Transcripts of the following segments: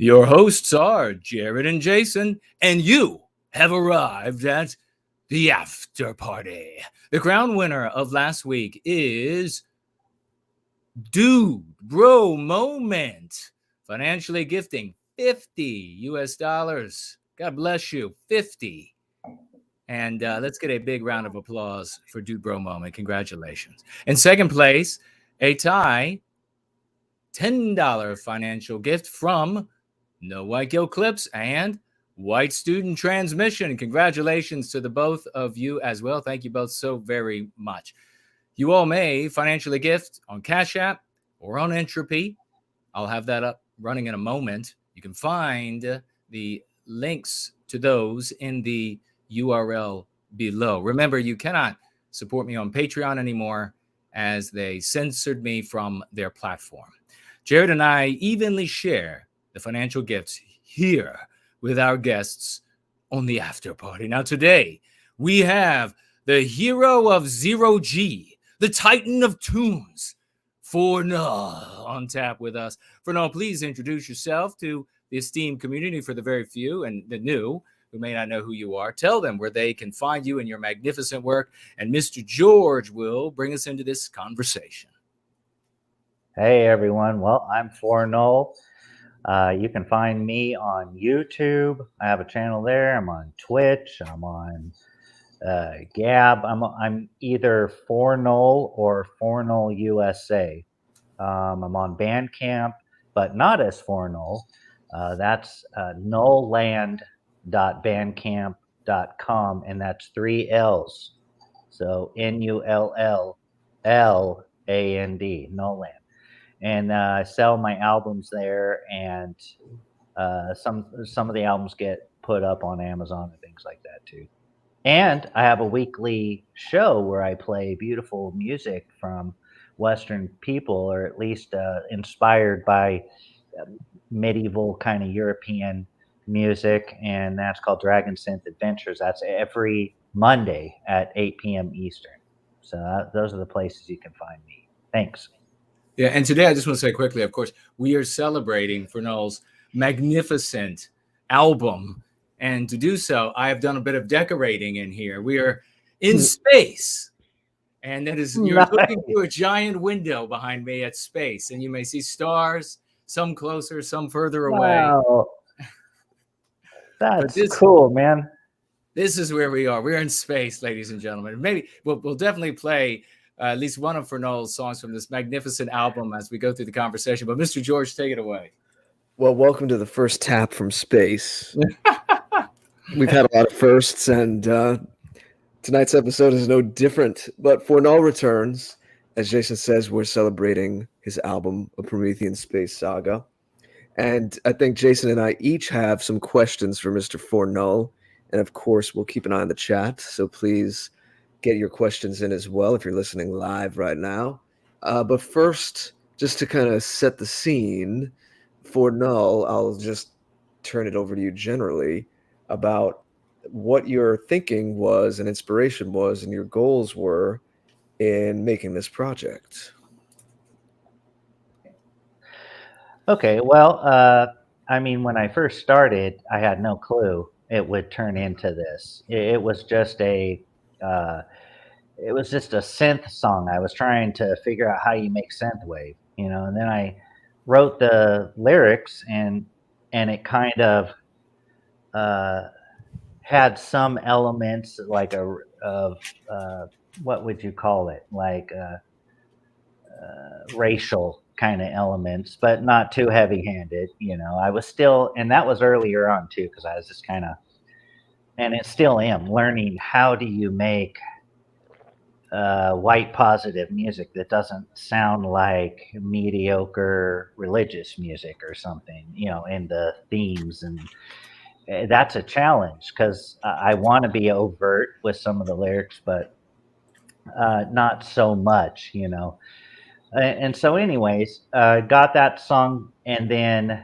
Your hosts are Jared and Jason, and you have arrived at the after party. The crown winner of last week is Dude Bro Moment, financially gifting $50. God bless you, 50. And let's get a big round of applause for Dude Bro Moment. Congratulations. In second place, a tie, $10 financial gift from No White Gill Clips and White Student Transmission. Congratulations to the both of you as well. Thank you both so very much. You all may financially gift on Cash App or on Entropy. I'll have that up running in a moment. You can find the links to those in the URL below. Remember, you cannot support me on Patreon anymore as they censored me from their platform. Jared and I evenly share the financial gifts here with our guests on the after party. Now, today we have the hero of Zero G, the Titan of Tunes, ForNull, on tap with us. ForNull, please introduce yourself to the esteemed community for the very few and the new who may not know who you are. Tell them where they can find you and your magnificent work. And Mr. George will bring us into this conversation. Hey, everyone. Well, I'm ForNull. You can find me on YouTube. I have a channel there. I'm on Twitch. I'm on Gab. I'm either ForNull or ForNull USA. I'm on Bandcamp, but not as ForNull. That's nullland.bandcamp.com, and that's 3 L's. So NULLLAND, Nullland. And I sell my albums there, and some of the albums get put up on Amazon and things like that too. And I have a weekly show where I play beautiful music from Western people, or at least inspired by medieval kind of European music, and that's called Dragon Synth Adventures. That's every Monday at 8 p.m. Eastern. So those are the places you can find me. Thanks. Yeah, and today I just want to say quickly, of course, we are celebrating ForNull's magnificent album. And to do so, I have done a bit of decorating in here. We are in space. And that is, you're looking through a giant window behind me at space. And you may see stars, some closer, some further away. Wow. That's cool, man. This is where we are. We're in space, ladies and gentlemen. Maybe we'll definitely play at least one of ForNull's songs from this magnificent album as we go through the conversation. But Mr. George, take it away. Well, welcome to the first tap from space. We've had a lot of firsts, and tonight's episode is no different. But ForNull returns. As Jason says, we're celebrating his album, A Promethean Space Saga. And I think Jason and I each have some questions for Mr. ForNull. And of course, we'll keep an eye on the chat. So please get your questions in as well if you're listening live right now. But first, just to kind of set the scene, ForNull, I'll just turn it over to you generally about what your thinking was and inspiration was and your goals were in making this project. Okay, well, I mean, when I first started, I had no clue it would turn into this. It was just a synth song. I was trying to figure out how you make synthwave, and then I wrote the lyrics, and it kind of had some elements like what would you call it, like racial kind of elements, but not too heavy-handed. I was still, and that was earlier on too, because I was just kind of, and it still am, learning how do you make white positive music that doesn't sound like mediocre religious music or something, in the themes. And that's a challenge because I want to be overt with some of the lyrics, but not so much, And so anyways, got that song, and then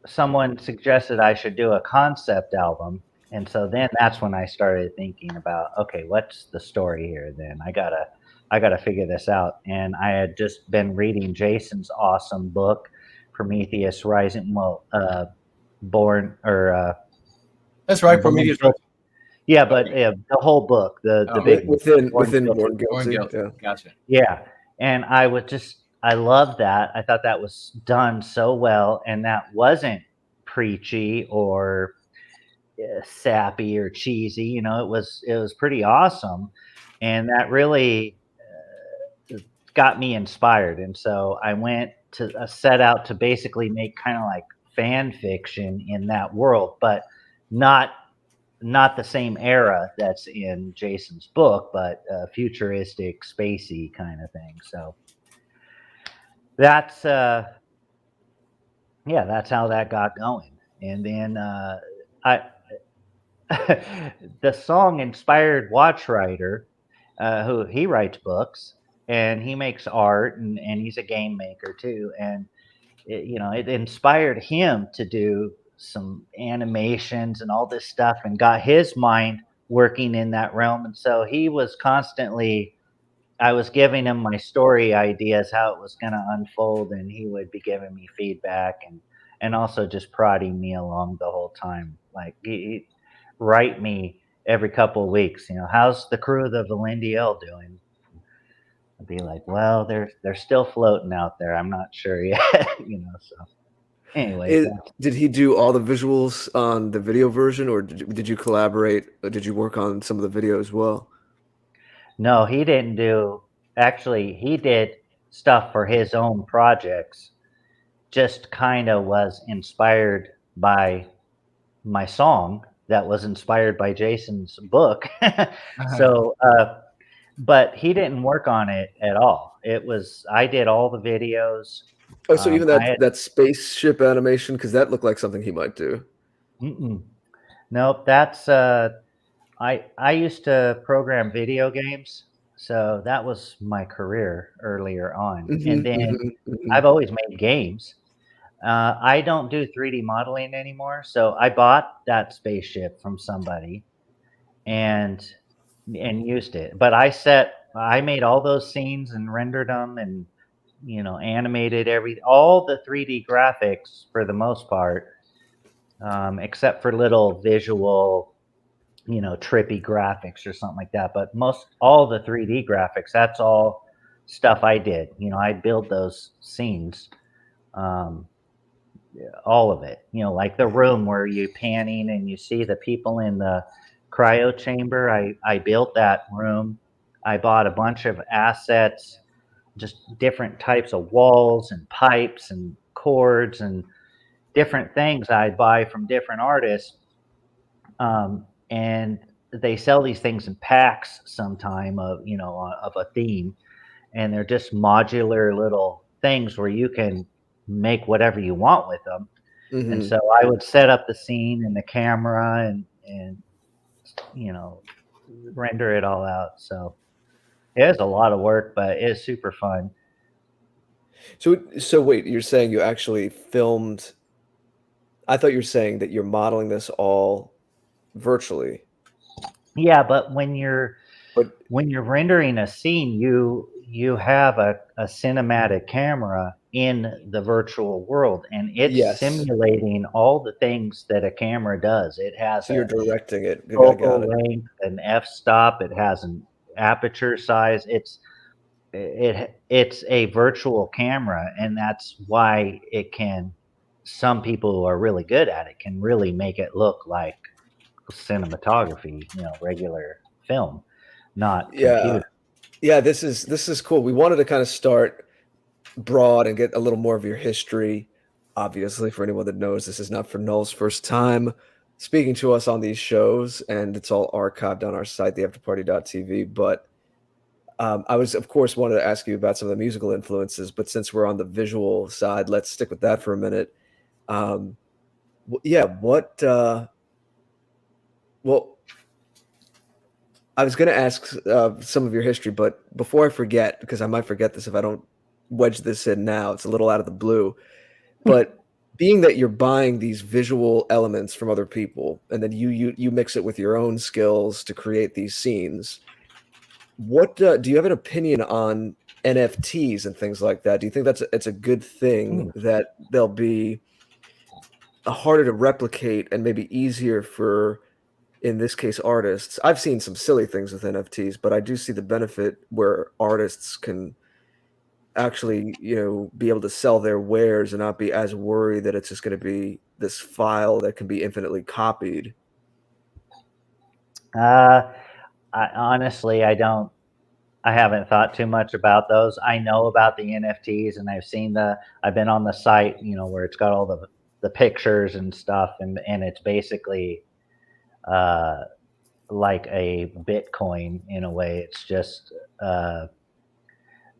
someone suggested I should do a concept album. And so then that's when I started thinking about, okay, what's the story here? Then I gotta figure this out. And I had just been reading Jason's awesome book, Prometheus Rising, Born, or That's right, Born Prometheus. Guilty. Yeah, but the whole book, the big within Guilty. Born Guilty. Born Guilty. Yeah. Gotcha. Yeah, and I loved that. I thought that was done so well, and that wasn't preachy or sappy or cheesy. You know, it was pretty awesome, and that really got me inspired. And so I went to set out to basically make kind of like fan fiction in that world, but not the same era that's in Jason's book, but futuristic, spacey kind of thing. So that's that's how that got going. And then I the song inspired Watchwriter, who he writes books and he makes art, and he's a game maker too. And it inspired him to do some animations and all this stuff, and got his mind working in that realm. And so he was constantly, I was giving him my story ideas, how it was going to unfold, and he would be giving me feedback and also just prodding me along the whole time. Like he'd write me every couple of weeks, how's the crew of the Valindeal doing? I'd be like, well, they're still floating out there. I'm not sure yet, so. Anyway, did he do all the visuals on the video version, or did you collaborate? Or did you work on some of the video as well? No, he didn't do. Actually, he did stuff for his own projects. Just kind of was inspired by my song that was inspired by Jason's book. So, but he didn't work on it at all. I did all the videos. Oh, so even that spaceship animation, because that looked like something he might do. Nope, that's I used to program video games, so that was my career earlier on. And then I've always made games. I don't do 3D modeling anymore, so I bought that spaceship from somebody and used it. But I made all those scenes and rendered them and animated all the 3D graphics for the most part, except for little visual, trippy graphics or something like that. But all the 3D graphics, that's all stuff I did. I build those scenes, all of it. Like the room where you panning and you see the people in the cryo chamber. I built that room. I bought a bunch of assets, just different types of walls and pipes and cords and different things I'd buy from different artists. And they sell these things in packs sometime of a theme, and they're just modular little things where you can make whatever you want with them. And so I would set up the scene and the camera and render it all out. So it was a lot of work, but it's super fun. So wait, you're saying you actually filmed? I thought you were saying that you're modeling this all virtually. Yeah, but when you're rendering a scene, you have a cinematic camera in the virtual world, and it's simulating all the things that a camera does. It has you're directing it. Focal length, an f-stop. It has an aperture size. It's a virtual camera, and that's why some people who are really good at it can really make it look like cinematography, regular film, not computer. Yeah, this is cool. We wanted to kind of start broad and get a little more of your history. Obviously, for anyone that knows, this is not ForNull's first time speaking to us on these shows, and it's all archived on our site, theafterparty.tv. But I was, of course, wanted to ask you about some of the musical influences, but since we're on the visual side, let's stick with that for a minute. Well, I was going to ask some of your history, but before I forget, because I might forget this if I don't wedge this in now, it's a little out of the blue. But being that you're buying these visual elements from other people, and then you mix it with your own skills to create these scenes, what do you have an opinion on NFTs and things like that? Do you think it's a good thing that they'll be harder to replicate and maybe easier for, in this case, artists? I've seen some silly things with NFTs, but I do see the benefit where artists can actually, be able to sell their wares and not be as worried that it's just going to be this file that can be infinitely copied. Honestly, I haven't thought too much about those. I know about the NFTs, and I've been on the site, where it's got all the pictures and stuff, and it's basically like a Bitcoin in a way. It's just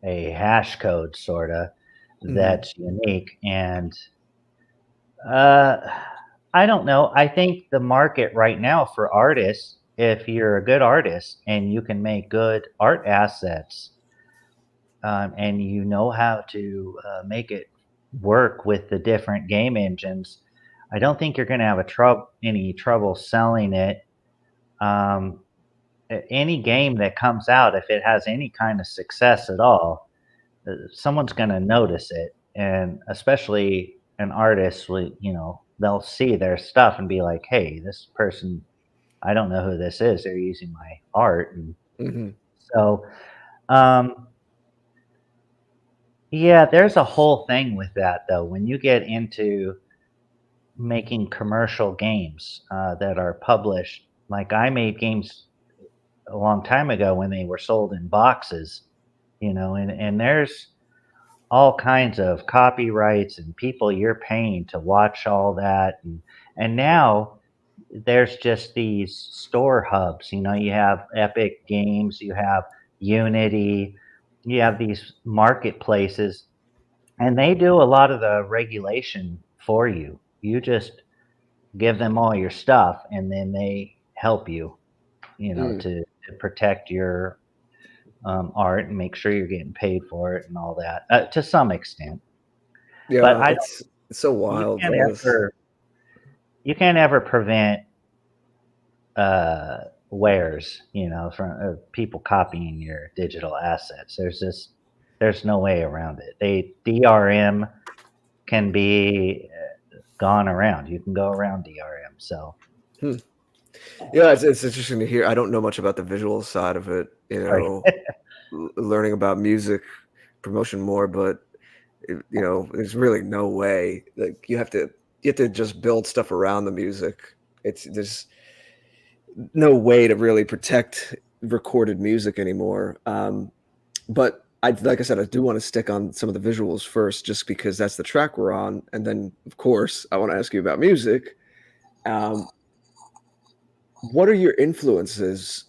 a hash code sort of that's unique. And I don't know. I think the market right now for artists, if you're a good artist and you can make good art assets, and you know how to make it work with the different game engines, I don't think you're going to have any trouble selling it. Any game that comes out, if it has any kind of success at all, someone's going to notice it. And especially an artist, they'll see their stuff and be like, hey, this person, I don't know who this is. They're using my art. And so, yeah, there's a whole thing with that, though. When you get into making commercial games that are published, like I made games a long time ago when they were sold in boxes, and there's all kinds of copyrights and people you're paying to watch all that. And now there's just these store hubs. You have Epic Games, you have Unity, you have these marketplaces, and they do a lot of the regulation for you. You just give them all your stuff, and then they help you, to protect your art and make sure you're getting paid for it and all that, to some extent. Yeah, but it's so wild. You can't ever prevent wares, from people copying your digital assets. There's no way around it. DRM can be gone around. You can go around DRM. So. Yeah, it's interesting to hear. I don't know much about the visual side of it, learning about music promotion more, but there's really no way. Like you have to just build stuff around the music. There's no way to really protect recorded music anymore. But like I said, I do want to stick on some of the visuals first, just because that's the track we're on, and then of course I want to ask you about music. What are your influences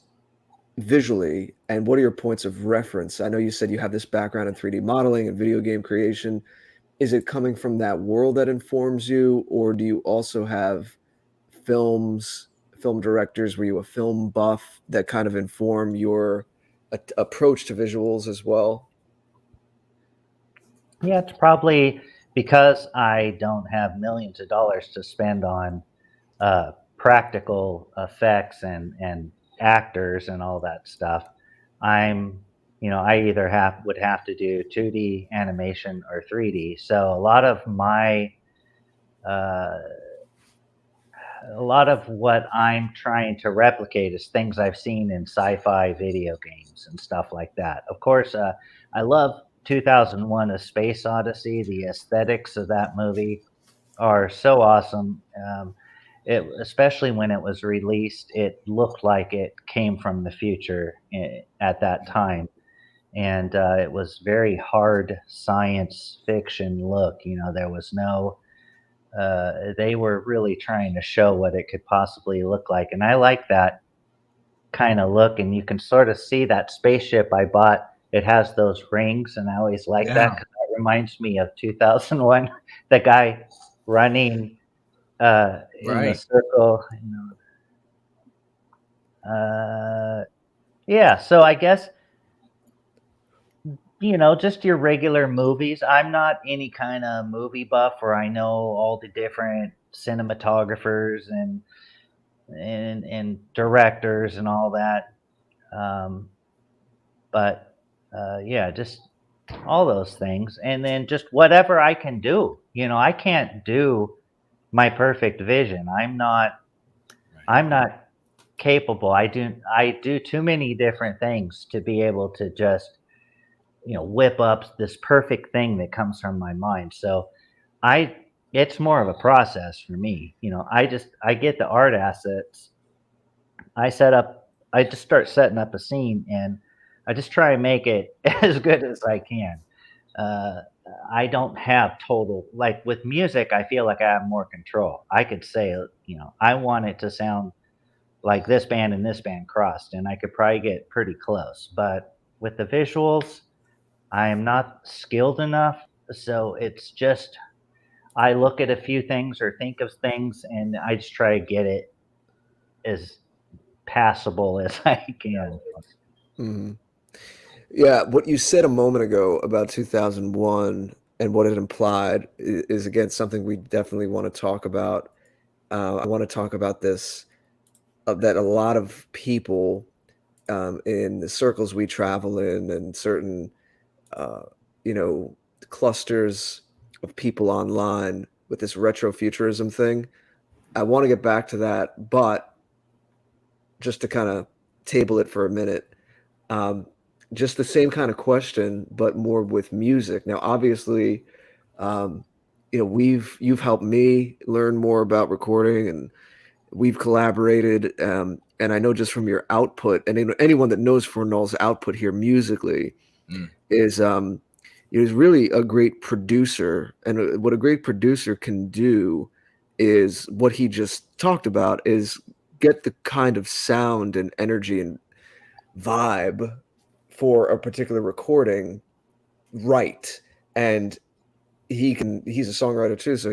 visually, and what are your points of reference? I know you said you have this background in 3D modeling and video game creation. Is it coming from that world that informs you, or do you also have film directors? Were you a film buff that kind of inform your approach to visuals as well? Yeah, it's probably because I don't have millions of dollars to spend on practical effects and actors and all that stuff. I either would have to do 2D animation or 3D. So a lot of what I'm trying to replicate is things I've seen in sci-fi video games and stuff like that. Of course, I love 2001: A Space Odyssey. The aesthetics of that movie are so awesome. Especially when it was released, it looked like it came from the future at that time. And it was very hard science fiction look. There was no, they were really trying to show what it could possibly look like. And I like that kind of look. And you can sort of see that spaceship I bought. It has those rings. And I always like that because that reminds me of 2001, the guy running in the circle. Yeah, so I guess just your regular movies. I'm not any kind of movie buff where I know all the different cinematographers and directors and all that. But yeah, just all those things. And then just whatever I can do. I can't do my perfect vision. I'm not capable. I do too many different things to be able to just whip up this perfect thing that comes from my mind. So it's more of a process for me. I get the art assets. I just start setting up a scene, and I just try and make it as good as I can. Uh, I don't have total, like with music, I feel like I have more control. I could say, I want it to sound like this band and this band crossed, and I could probably get pretty close. But with the visuals, I am not skilled enough. So it's just, I look at a few things or think of things, and I just try to get it as passable as I can. Mhm. Yeah, what you said a moment ago about 2001 and what it implied is again something we definitely want to talk about. I want to talk about this that a lot of people in the circles we travel in and certain uh, clusters of people online with this retro futurism thing. I want to get back to that, but just to kind of table it for a minute, um, just the same kind of question, but more with music. Now, obviously, um, you've helped me learn more about recording, and we've collaborated. And I know just from your output, and anyone that knows ForNull's output here musically is really a great producer. And what a great producer can do is what he just talked about is get the kind of sound and energy and vibe for a particular recording right. And he's a songwriter too, so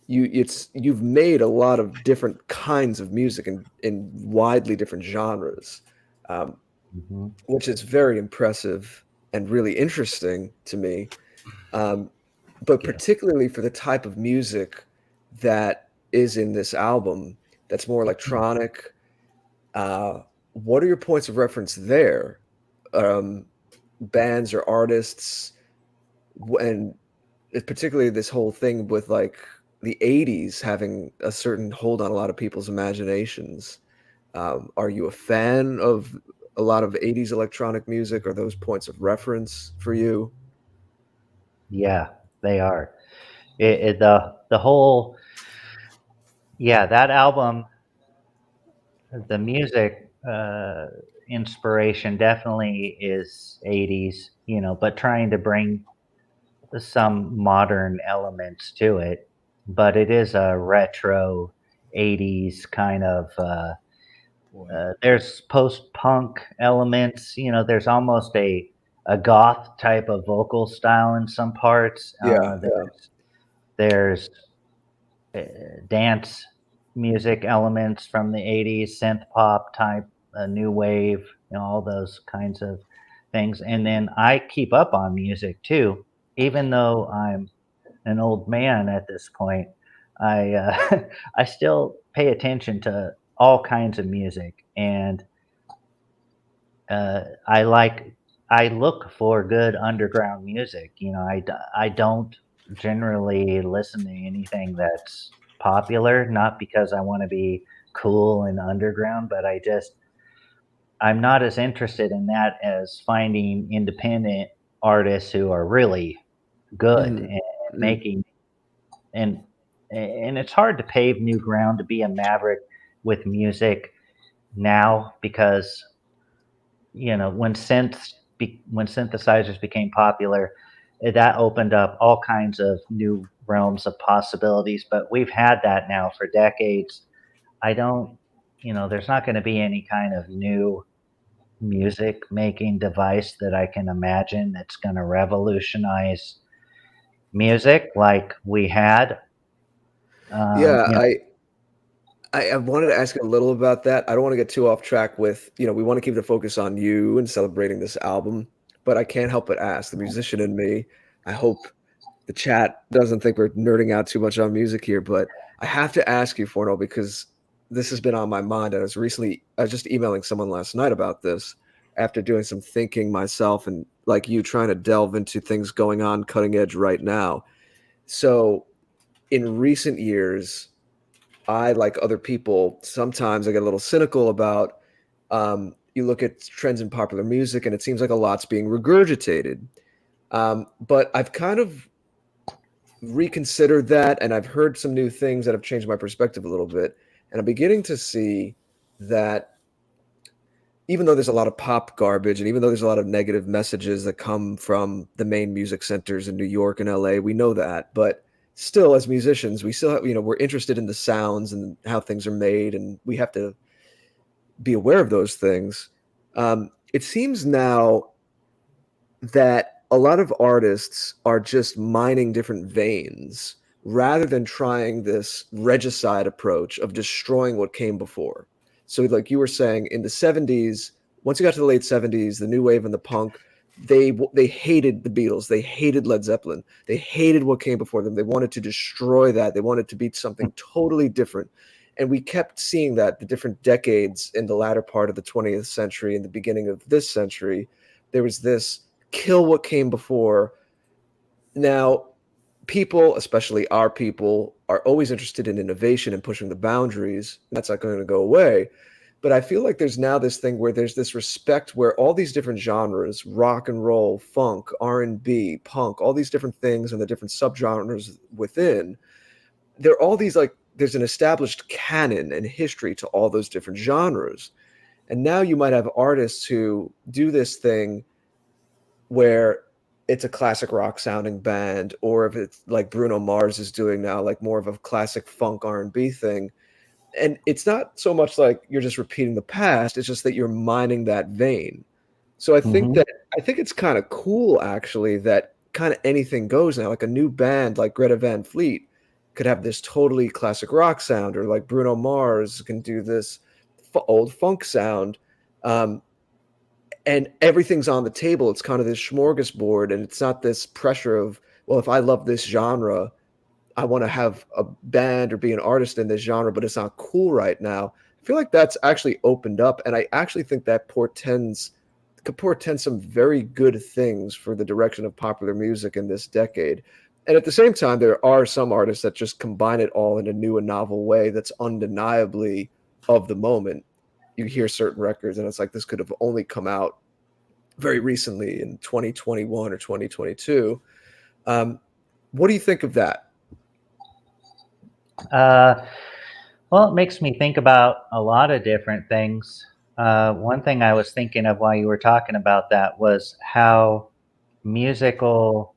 you've made a lot of different kinds of music in widely different genres, um, Mm-hmm. which is very impressive and really interesting to me. But Yeah. particularly for the type of music that is in this album, that's more electronic. What are your points of reference there? Bands or artists, and particularly this whole thing with like the 80s having a certain hold on a lot of people's imaginations. Are you a fan of a lot of 80s electronic music? Are those points of reference for you? Yeah, they are. The whole, yeah, that album, the music inspiration definitely is 80s, but trying to bring some modern elements to it. But it is a retro 80s kind of, there's post-punk elements, there's almost a goth type of vocal style in some parts. Yeah, There's dance music elements from the 80s, synth pop type, new wave, all those kinds of things. And then I keep up on music too, even though I'm an old man at this point. I still pay attention to all kinds of music, and uh, I like I look for good underground music. I don't generally listen to anything that's popular, not because I want to be cool and underground, but I'm not as interested in that as finding independent artists who are really good Mhm, and mhm. making and and it's hard to pave new ground to be a maverick with music now because when synthesizers became popular, that opened up all kinds of new realms of possibilities. But we've had that now for decades. I don't, there's not going to be any kind of new music making device that I can imagine that's going to revolutionize music like we had. Um, Yeah, you know, I wanted to ask a little about that. I don't want to get too off track with, we want to keep the focus on you and celebrating this album, but I can't help but ask the musician in me. I hope the chat doesn't think we're nerding out too much on music here, but I have to ask you, Forno, because this has been on my mind. I was just emailing someone last night about this. after doing some thinking myself and like you trying to delve into things going on cutting edge right now. So in recent years, I, like other people, sometimes I get a little cynical about you look at trends in popular music and it seems like a lot's being regurgitated. But I've kind of reconsidered that, and I've heard some new things that have changed my perspective a little bit. And I'm beginning to see that even though there's a lot of pop garbage and even though there's a lot of negative messages that come from the main music centers in New York and LA, we know that. But still, as musicians, we still have, we're interested in the sounds and how things are made, and we have to be aware of those things. It seems now that a lot of artists are just mining different veins rather than trying this regicide approach of destroying what came before. So like you were saying, in the 70s, once you got to the late 70s, the new wave and the punk, they hated the Beatles. They hated Led Zeppelin. They hated what came before them. They wanted to destroy that. They wanted to be something totally different. And we kept seeing that the different decades in the latter part of the 20th century and the beginning of this century, there was this kill what came before. Now, people, especially our people, are always interested in innovation and pushing the boundaries. That's not going to go away. But I feel like there's now this thing where there's this respect where all these different genres, rock and roll, funk, R&B, punk, all these different things and the different subgenres within, they're all these, like, there's an established canon and history to all those different genres. And now you might have artists who do this thing where it's a classic rock sounding band, or if it's like Bruno Mars is doing now, like more of a classic funk R&B thing. And it's not so much like you're just repeating the past, it's just that you're mining that vein. So I think it's kind of cool, actually, that kind of anything goes now. Like a new band like Greta Van Fleet could have this totally classic rock sound, or like Bruno Mars can do this old funk sound. And everything's on the table. It's kind of this smorgasbord, and it's not this pressure of, well, if I love this genre, I want to have a band or be an artist in this genre, but it's not cool right now. I feel like that's actually opened up, and I actually think that could portend some very good things for the direction of popular music in this decade. And at the same time, there are some artists that just combine it all in a new and novel way that's undeniably of the moment. You hear certain records and it's like, this could have only come out very recently in 2021 or 2022. What do you think of that? Well, it makes me think about a lot of different things. One thing I was thinking of while you were talking about that was how musical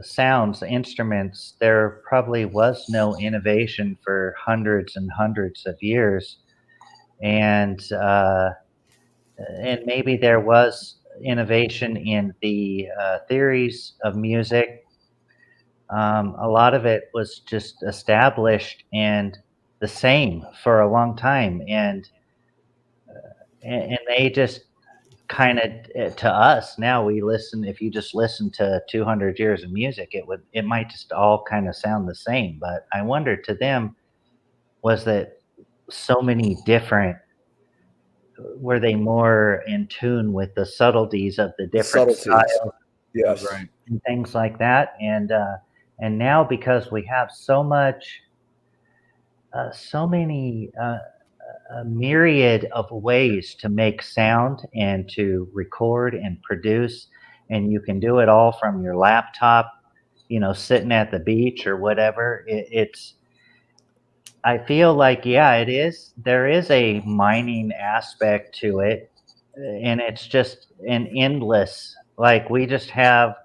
sounds, instruments, there probably was no innovation for hundreds and hundreds of years. And maybe there was innovation in the theories of music. A lot of it was just established and the same for a long time, and they just kind of, to us now, we listen. If you just listen to 200 years of music, it might just all kind of sound the same. But I wonder, to them, was that so many different, were they more in tune with the subtleties of the different styles, yes, right, and things like that? And now, because we have so many a myriad of ways to make sound and to record and produce, and you can do it all from your laptop, sitting at the beach or whatever. I feel like, yeah, there is a mining aspect to it, and it's just an endless, like, we just have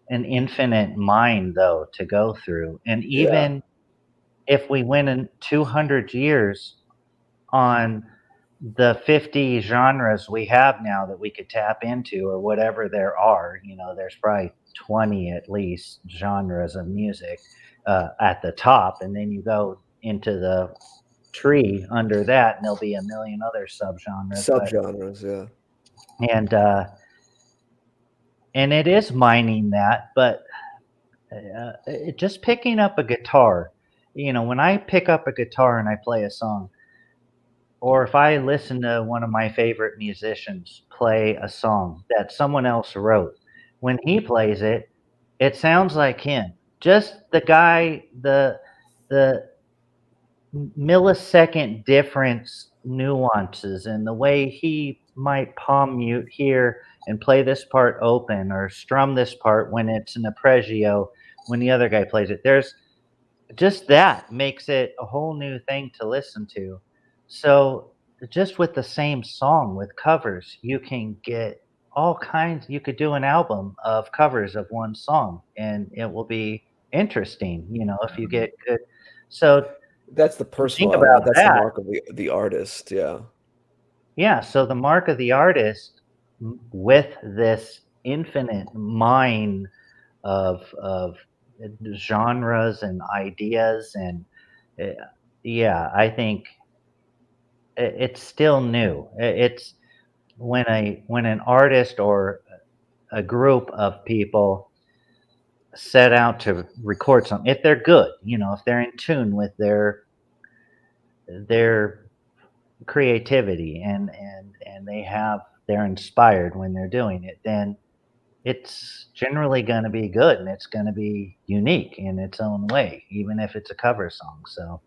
an infinite mine, though, to go through. And even if we went in 200 years on the 50 genres we have now that we could tap into, or whatever there are, there's probably 20 at least genres of music at the top, and then you go into the tree under that and there'll be a million other subgenres. Yeah. And it is mining that, but just picking up a guitar, when I pick up a guitar and I play a song, or if I listen to one of my favorite musicians play a song that someone else wrote, when he plays it, it sounds like him. Just the millisecond difference nuances and the way he might palm mute here and play this part open or strum this part when it's an arpeggio when the other guy plays it. There's just that makes it a whole new thing to listen to. So just with the same song with covers, you can get all kinds. You could do an album of covers of one song and it will be interesting, if you get good. So That's the personal think element. about That's the that. mark of the artist. Yeah. Yeah, so the mark of the artist with this infinite mine of genres and ideas and yeah, I think it's still new. It's when an artist or a group of people set out to record something, if they're good, if they're in tune with their creativity and they're inspired when they're doing it, then it's generally going to be good and it's going to be unique in its own way, even if it's a cover song. So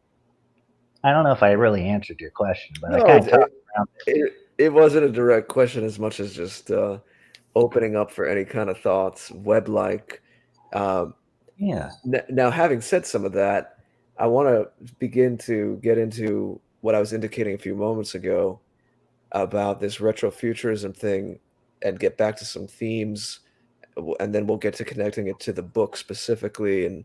I don't know if I really answered your question, but I No, kind of talked around it. it wasn't a direct question as much as just opening up for any kind of thoughts, web-like. Um, Yeah. Now, having said some of that, I want to begin to get into what I was indicating a few moments ago about this retrofuturism thing and get back to some themes, and then we'll get to connecting it to the book specifically, and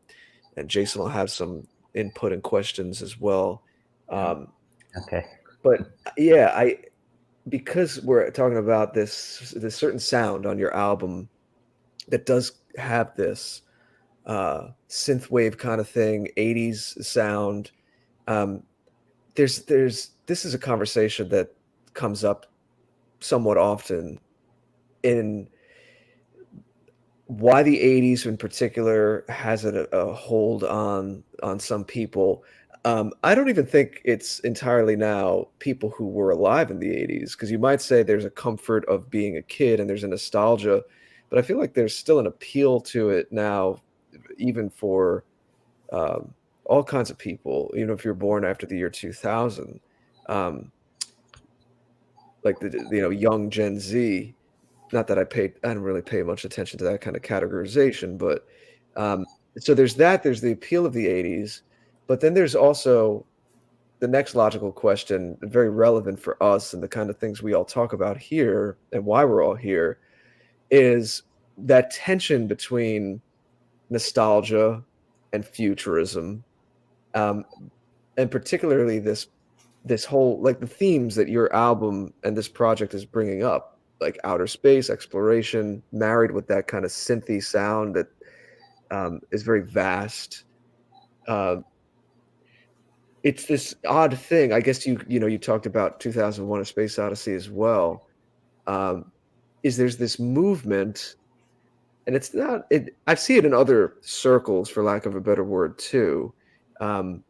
Jason will have some input and questions as well. Okay. But yeah, because we're talking about this certain sound on your album that does have this synth wave kind of thing, 80s sound. This is a conversation that comes up somewhat often in why the 80s in particular has a hold on some people. I don't even think it's entirely now people who were alive in the 80s, because you might say there's a comfort of being a kid and there's a nostalgia, but I feel like there's still an appeal to it now, even for all kinds of people, even if you're born after the year 2000, um, like the young Gen Z. Not that I don't really pay much attention to that kind of categorization, but so there's that. There's the appeal of the 80s, but then there's also the next logical question, very relevant for us and the kind of things we all talk about here and why we're all here, is that tension between nostalgia and futurism, and particularly this whole, like, the themes that your album and this project is bringing up, like outer space exploration married with that kind of synthy sound that is very vast. uh, it's this odd thing. I guess you talked about 2001: A Space Odyssey as well. Is there's this movement, and it's not it I see it in other circles, for lack of a better word, too. um,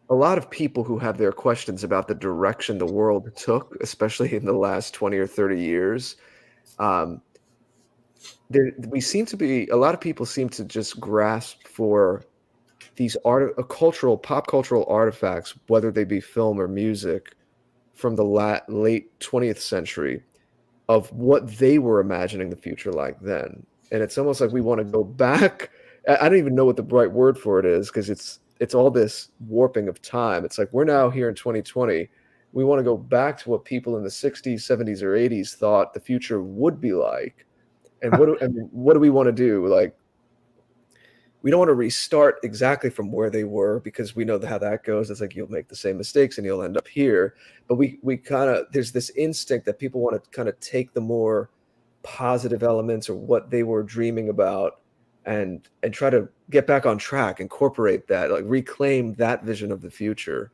a lot of people who have their questions about the direction the world took, especially in the last 20 or 30 years, um, a lot of people seem to just grasp for these pop cultural artifacts, whether they be film or music, from the late 20th century, of what they were imagining the future like then. And it's almost like we want to go back. I don't even know what the right word for it is, because it's all this warping of time. It's like we're now here in 2020. We want to go back to what people in the 60s, 70s, or 80s thought the future would be like. And what do we want to do? Like, we don't want to restart exactly from where they were, because we know how that goes. It's like you'll make the same mistakes and you'll end up here. But we kind of, there's this instinct that people want to kind of take the more positive elements or what they were dreaming about, and try to get back on track, incorporate that, like reclaim that vision of the future.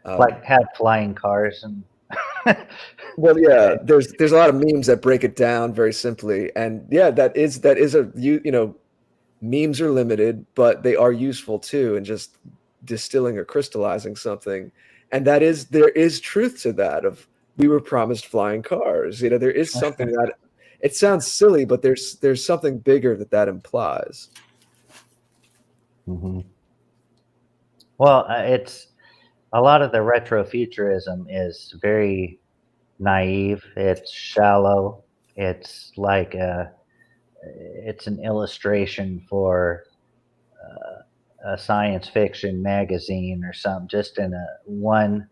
Like have flying cars and Well, yeah, there's a lot of memes that break it down very simply, and yeah, that is memes are limited, but they are useful too, and just distilling or crystallizing something. And there is truth to that. Of we were promised flying cars. You know, there is something that it sounds silly, but there's something bigger that implies. Mm-hmm. Well, it's a lot of the retrofuturism is very naive. It's shallow. It's like it's an illustration for a science fiction magazine or something, just in one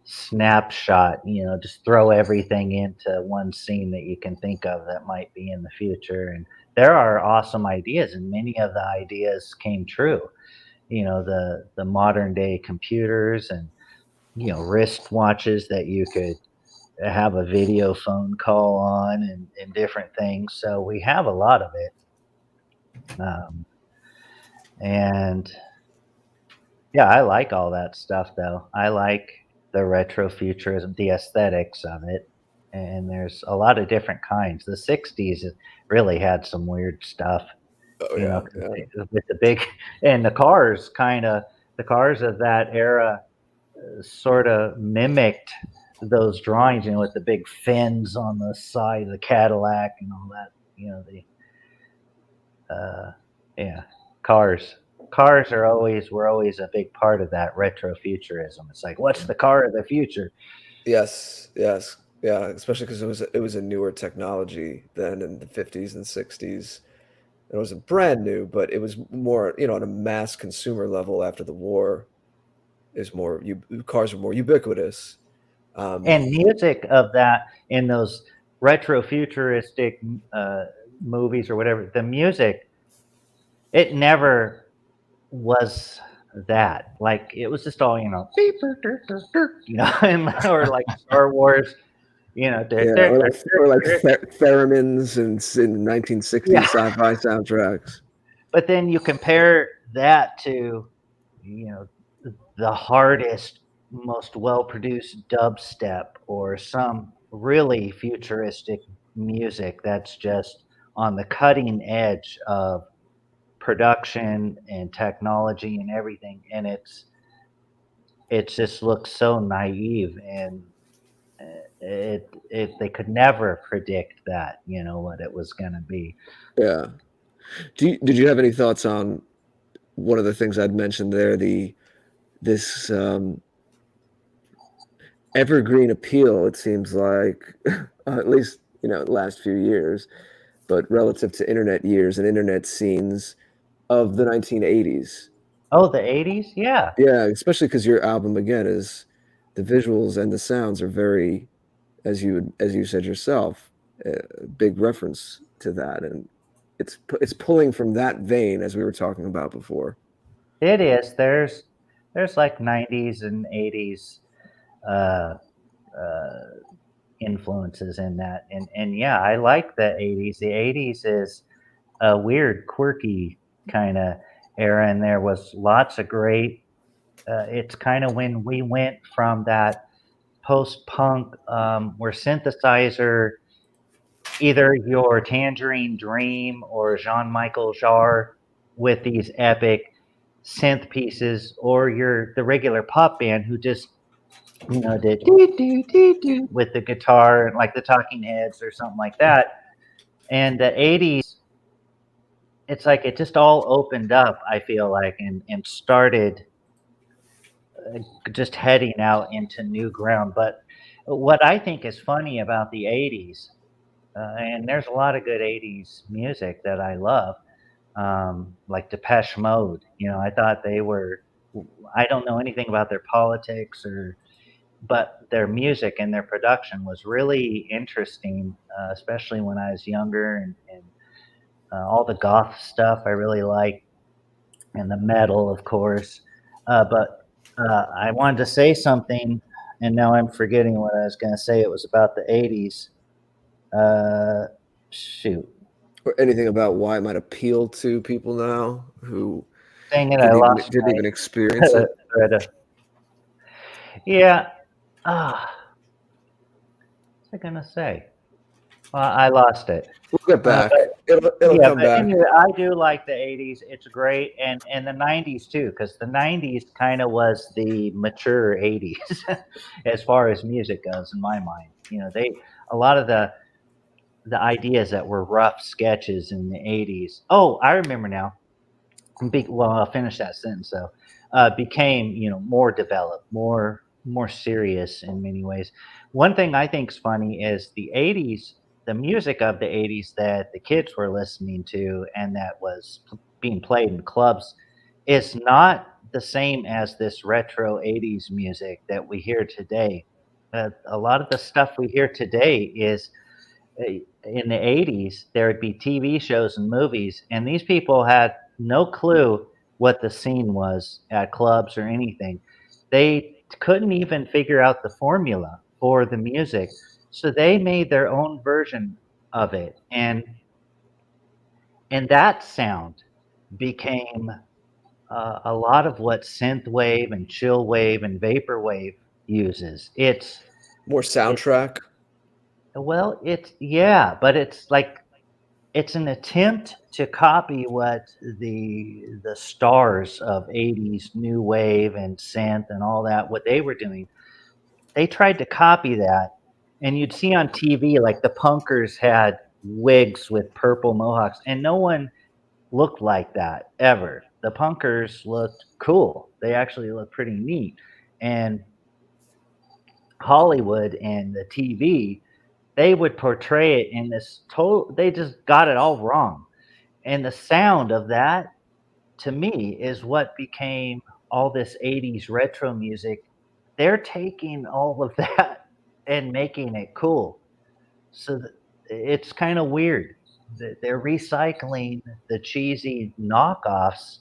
snapshot. You know, just throw everything into one scene that you can think of that might be in the future. And there are awesome ideas, and many of the ideas came true. You know, the modern day computers and, you know, wristwatches that you could have a video phone call on, and different things. So we have a lot of it. And yeah, I like all that stuff though. I like the retrofuturism, the aesthetics of it. And there's a lot of different kinds. The 60s really had some weird stuff. Oh, You yeah, know, with the big, and the cars of that era sort of mimicked those drawings, you know, with the big fins on the side of the Cadillac and all that. You know, cars were always a big part of that retrofuturism. It's like, what's the car of the future? Yes, yeah, especially because it was a newer technology then in the 50s and 60s. It wasn't brand new, but it was more, you know, on a mass consumer level after the war. Cars were more ubiquitous. And music of that, in those retrofuturistic movies or whatever, the music, it never was that. Like, it was just all, you know, you know, or like Star Wars, you know, or like theremins in 1960s sci-fi soundtracks. But then you compare that to, you know, the hardest, most well-produced dubstep or some really futuristic music that's just on the cutting edge of production and technology and everything, and it just looks so naive, and they could never predict that, you know, what it was going to be. Yeah. Did you have any thoughts on one of the things I'd mentioned there, this evergreen appeal, it seems like, at least, you know, the last few years, but relative to internet years and internet scenes of the 1980s. Oh, the 80s? Yeah. Yeah, especially because your album, again, is the visuals and the sounds are very, as you said yourself, a big reference to that, and it's pulling from that vein, as we were talking about before. It is. There's like 90s and 80s influences in that, and yeah, I like the 80s. The 80s is a weird, quirky kind of era, and there was lots of great. It's kind of when we went from that post-punk, where synthesizer, either your Tangerine Dream or Jean-Michel Jarre with these epic synth pieces, or the regular pop band who just, you know, did do with the guitar, like the Talking Heads or something like that. And the 80s, it's like it just all opened up, I feel like, and started just heading out into new ground. But what I think is funny about the 80s, and there's a lot of good 80s music that I love, like Depeche Mode. You know, I thought I don't know anything about their politics, but their music and their production was really interesting, especially when I was younger, and all the goth stuff I really like, and the metal, of course. But I wanted to say something, and now I'm forgetting what I was going to say. It was about the 80s. Shoot. Or anything about why it might appeal to people now who Dang it, didn't even experience it. Yeah. What was I going to say? Well, I lost it. We'll get back. It'll Yeah, come but back. anyway, I do like the 80s. It's great, and the 90s too, because the 90s kind of was the mature 80s as far as music goes, in my mind. You know, a lot of the ideas that were rough sketches in the 80s. Oh, I remember now. Well, I'll finish that sentence though. Became, you know, more developed, more serious in many ways. One thing I think is funny is the 80s, the music of the 80s that the kids were listening to and that was being played in clubs is not the same as this retro 80s music that we hear today. A lot of the stuff we hear today is in the 80s, there would be TV shows and movies, and these people had no clue what the scene was at clubs or anything. They couldn't even figure out the formula for the music. So they made their own version of it. And that sound became a lot of what synthwave and chillwave and vaporwave uses. More soundtrack. Well, yeah, but it's like it's an attempt to copy what the stars of 80s new wave and synth and all that, what they were doing. They tried to copy that, and you'd see on TV like the punkers had wigs with purple mohawks, and no one looked like that ever. The punkers looked cool. They actually looked pretty neat. And Hollywood and the TV, they would portray it in this total, they just got it all wrong. And the sound of that, to me, is what became all this 80s retro music. They're taking all of that and making it cool. So it's kind of weird. They're recycling the cheesy knockoffs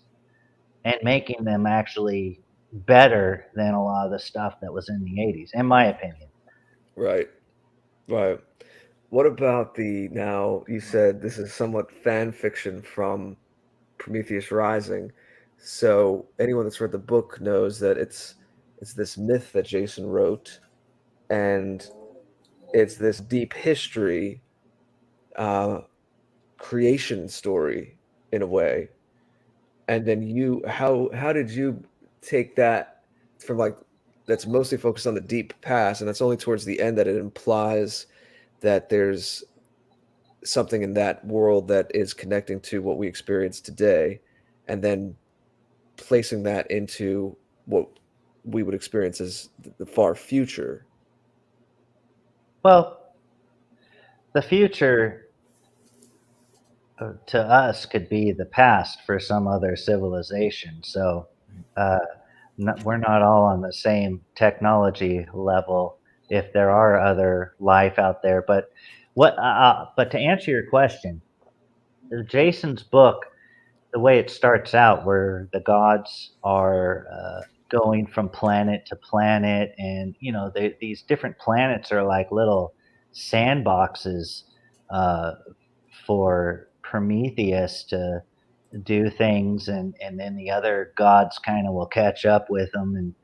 and making them actually better than a lot of the stuff that was in the 80s, in my opinion. Right. Right. What about now you said this is somewhat fan fiction from Prometheus Rising. So anyone that's read the book knows that it's this myth that Jason wrote, and it's this deep history, creation story in a way. And then how did you take that from like that's mostly focused on the deep past, and that's only towards the end that it implies that there's something in that world that is connecting to what we experience today, and then placing that into what we would experience as the far future. Well, the future to us could be the past for some other civilization. So we're not all on the same technology level if there are other life out there. But but to answer your question, Jason's book, the way it starts out, where the gods are going from planet to planet, and you know these different planets are like little sandboxes for Prometheus to do things, and then the other gods kind of will catch up with him and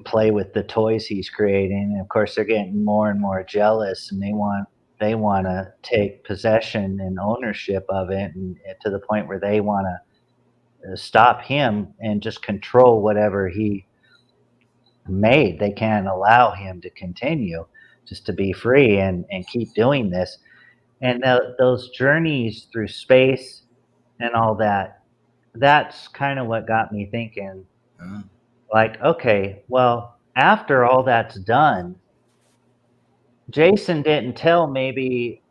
play with the toys he's creating. And of course, they're getting more and more jealous, and they want to take possession and ownership of it, and to the point where they want to stop him and just control whatever he made. They can't allow him to continue just to be free and keep doing this. And those journeys through space and all that, that's kind of what got me thinking, like, okay, well, after all that's done, Jason didn't tell maybe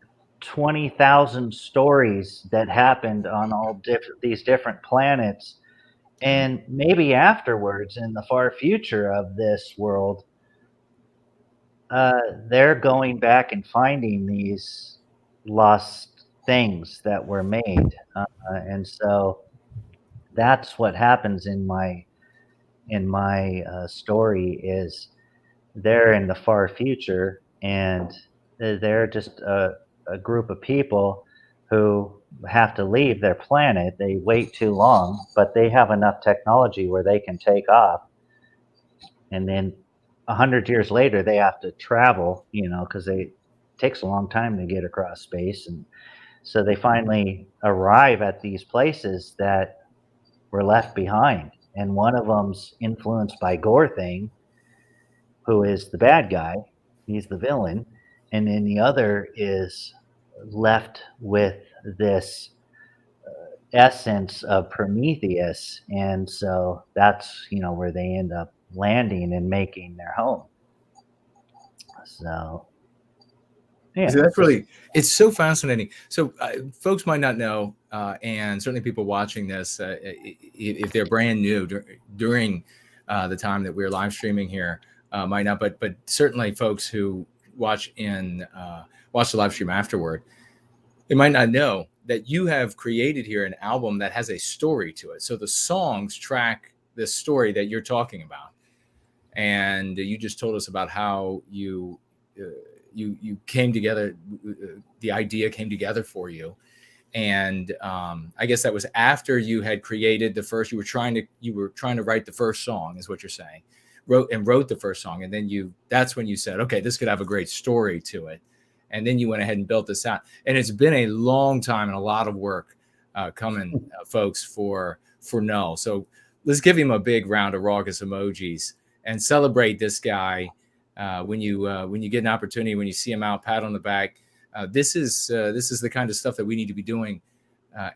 20,000 stories that happened on all these different planets. And maybe afterwards, in the far future of this world, they're going back and finding these lost things that were made. And so that's what happens in my story is they're in the far future, and they're just a group of people who have to leave their planet. They wait too long, but they have enough technology where they can take off. And then 100 years later, they have to travel, you know, because it takes a long time to get across space. And So they finally arrive at these places that were left behind. And one of them's influenced by Gorthang, who is the bad guy. He's the villain. And then the other is left with this essence of Prometheus. And so that's, where they end up landing and making their home. So, yeah. So that's really, it's so fascinating. So folks might not know, and certainly people watching this, if they're brand new during the time that we're live streaming here, might not, but certainly folks who watch the live stream afterward, they might not know that you have created here an album that has a story to it. So the songs track this story that you're talking about. And you just told us about how you came together, the idea came together for you. And I guess that was after you had created the first, you were trying to write the first song, is what you're saying, wrote the first song. And then that's when you said, okay, this could have a great story to it. And then you went ahead and built this out. And it's been a long time and a lot of work coming, folks, for ForNull. So let's give him a big round of raucous emojis and celebrate this guy when you get an opportunity, when you see him out, pat on the back. This is the kind of stuff that we need to be doing.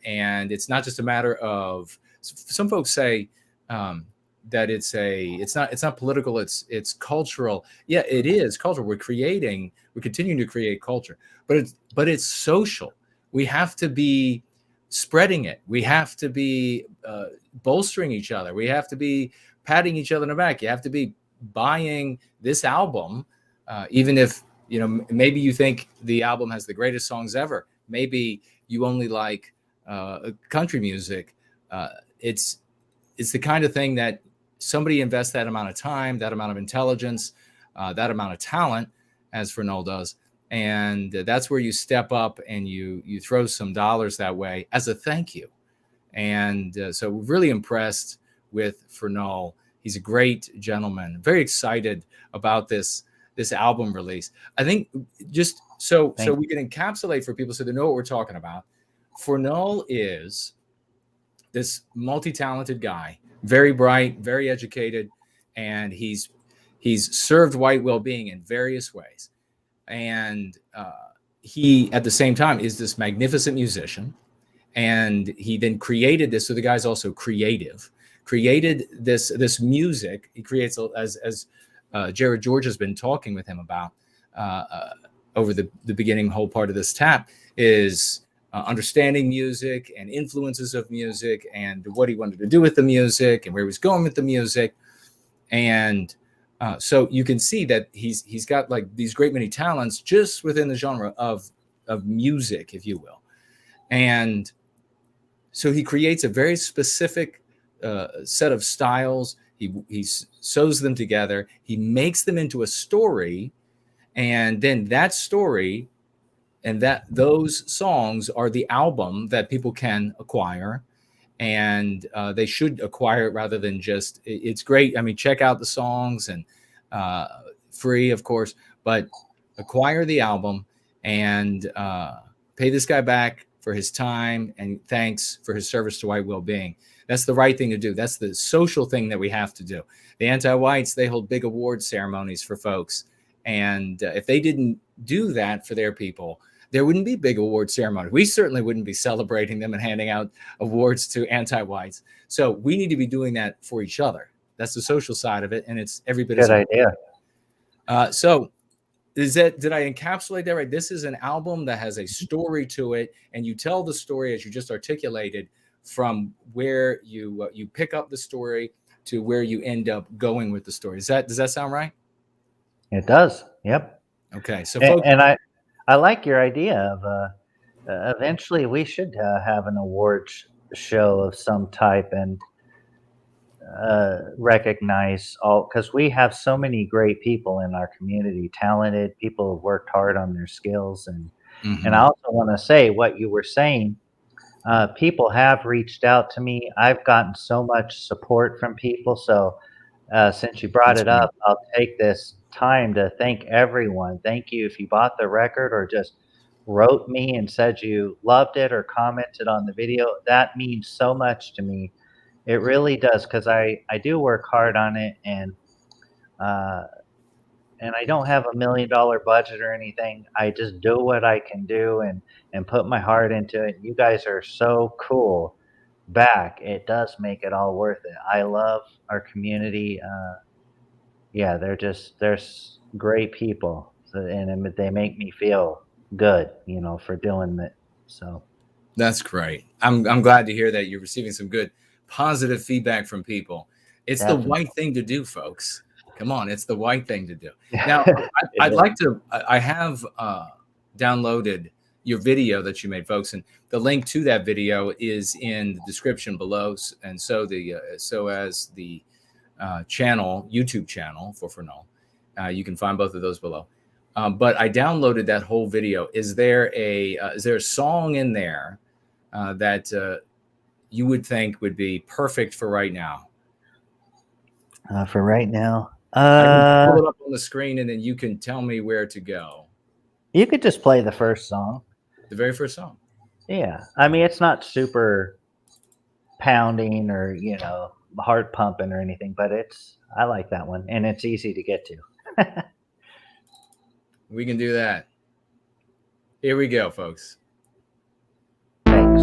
And it's not just a matter of, some folks say that it's not political, it's cultural. Yeah, it is cultural. We're continuing to create culture, but it's social. We have to be spreading it. We have to be bolstering each other. We have to be patting each other on the back. You have to be buying this album, even if maybe you think the album has the greatest songs ever. Maybe you only like country music. It's the kind of thing that somebody invests that amount of time, that amount of intelligence, that amount of talent, as ForNull does. And that's where you step up and you throw some dollars that way as a thank you. And so we're really impressed with ForNull. He's a great gentleman. Very excited about this album release. I think just so we can encapsulate for people so they know what we're talking about. ForNull is this multi-talented guy, very bright, very educated, and he's served White Wellbeing in various ways. And he, at the same time, is this magnificent musician. And he then created this. So the guy's also creative. Created this music. He creates, as Jared George has been talking with him about over the beginning whole part of this tap, is understanding music and influences of music and what he wanted to do with the music and where he was going with the music. And so you can see that he's got like these great many talents just within the genre of music, if you will. And so he creates a very specific set of styles. He sews them together. He makes them into a story, and then that story and those songs are the album that people can acquire, and they should acquire it rather than just. It's great. I mean, check out the songs and free, of course, but acquire the album and pay this guy back for his time and thanks for his service to White Wellbeing. That's the right thing to do. That's the social thing that we have to do. The anti-whites, they hold big award ceremonies for folks. And if they didn't do that for their people, there wouldn't be big award ceremonies. We certainly wouldn't be celebrating them and handing out awards to anti-whites. So we need to be doing that for each other. That's the social side of it. And it's every bit good idea. So did I encapsulate that right? This is an album that has a story to it, and you tell the story as you just articulated from where you pick up the story to where you end up going with the story. Does that sound right? It does. Yep. Okay. So folks, and I like your idea of eventually we should have an awards show of some type and recognize all, because we have so many great people in our community, talented people who've worked hard on their skills. And I also want to say what you were saying. People have reached out to me. I've gotten so much support from people. So since you brought it up, I'll take this time to thank everyone. Thank you if you bought the record or just wrote me and said you loved it or commented on the video. That means so much to me. It really does, because I do work hard on it, and I don't have $1 million budget or anything. I just do what I can do and put my heart into it. You guys are so cool back. It does make it all worth it. I love our community. Yeah, they're great people, and they make me feel good, for doing it. So That's great. I'm glad to hear that you're receiving some good positive feedback from people. It's Definitely. the white thing to do, folks. Come on, it's the white thing to do. Now, I'd like to. I have downloaded your video that you made, folks, and the link to that video is in the description below, and so as the YouTube channel for ForNull. You can find both of those below. But I downloaded that whole video. Is there a song in there that you would think would be perfect for right now? For right now, I can pull it up on the screen, and then you can tell me where to go. You could just play the first song. The very first song. Yeah, I mean, it's not super pounding or heart pumping or anything, but I like that one, and it's easy to get to. We can do that. Here we go, folks. Thanks.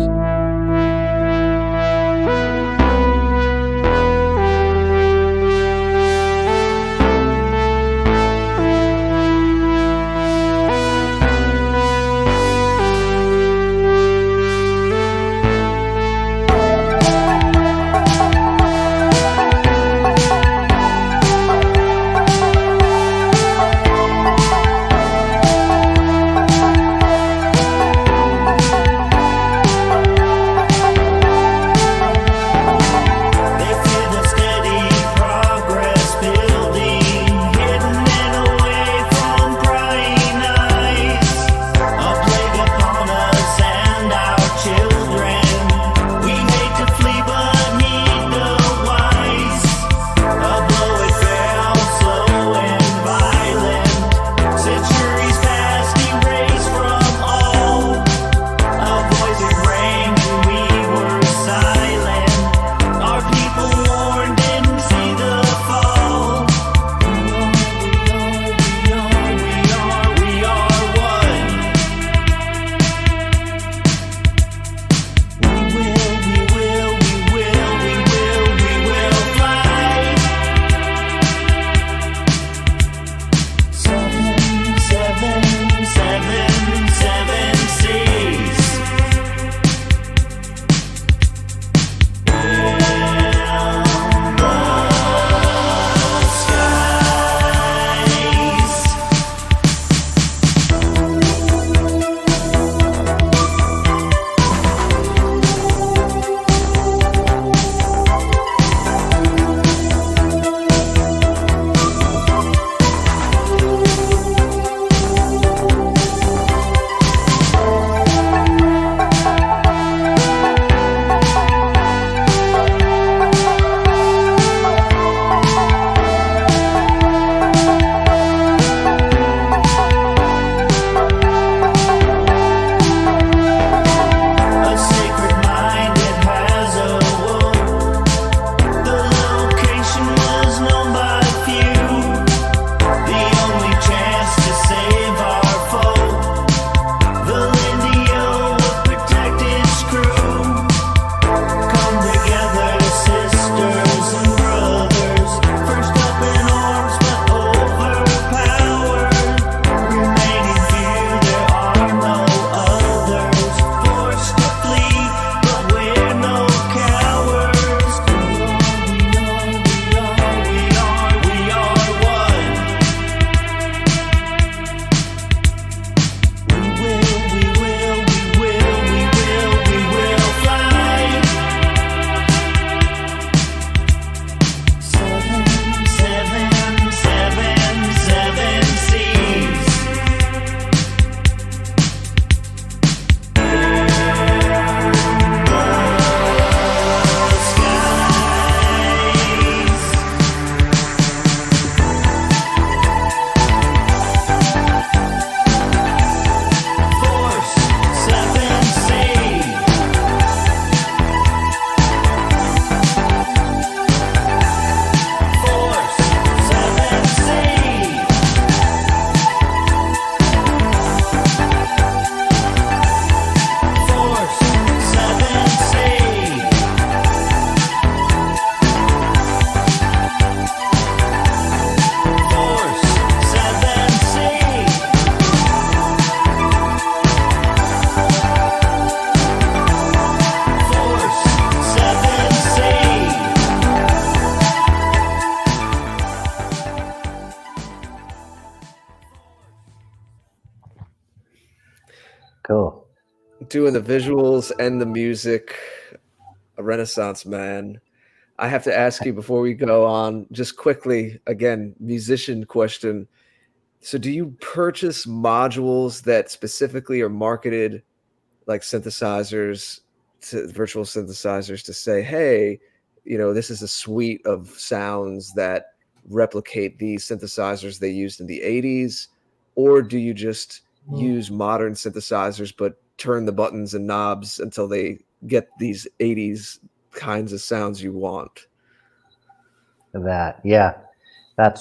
Cool. Doing the visuals and the music, a Renaissance man. I have to ask you before we go on, just quickly, again, musician question. So do you purchase modules that specifically are marketed like synthesizers, virtual synthesizers, to say, hey, this is a suite of sounds that replicate these synthesizers they used in the 80s? Or do you just use modern synthesizers but turn the buttons and knobs until they get these 80s kinds of sounds you want? That's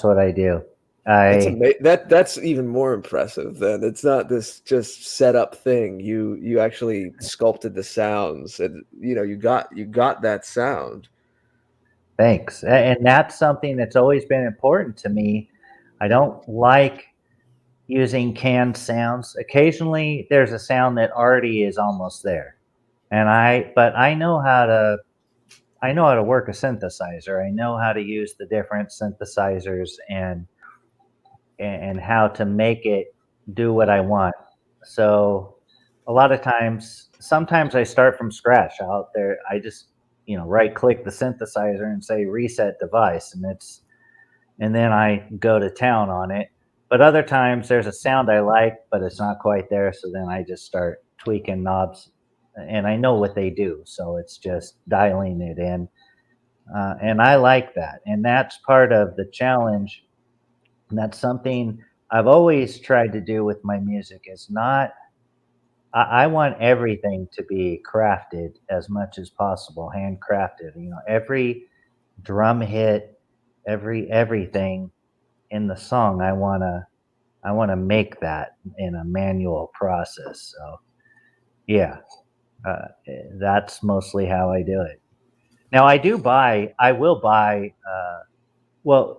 what I do. That's even more impressive. Then it's not this just set up thing. You actually sculpted the sounds, and you got that sound. Thanks. And that's something that's always been important to me. I don't like using canned sounds. Occasionally there's a sound that already is almost there. But I know how to work a synthesizer. I know how to use the different synthesizers and how to make it do what I want. So a lot of times, sometimes I start from scratch out there. I just, right click the synthesizer and say reset device, and then I go to town on it. But other times there's a sound I like, but it's not quite there. So then I just start tweaking knobs, and I know what they do. So it's just dialing it in. And I like that. And that's part of the challenge. And that's something I've always tried to do with my music is not, I want everything to be crafted as much as possible, handcrafted. Every drum hit, everything in the song, I want to make that in a manual process. So yeah, that's mostly how I do it. Now I will buy,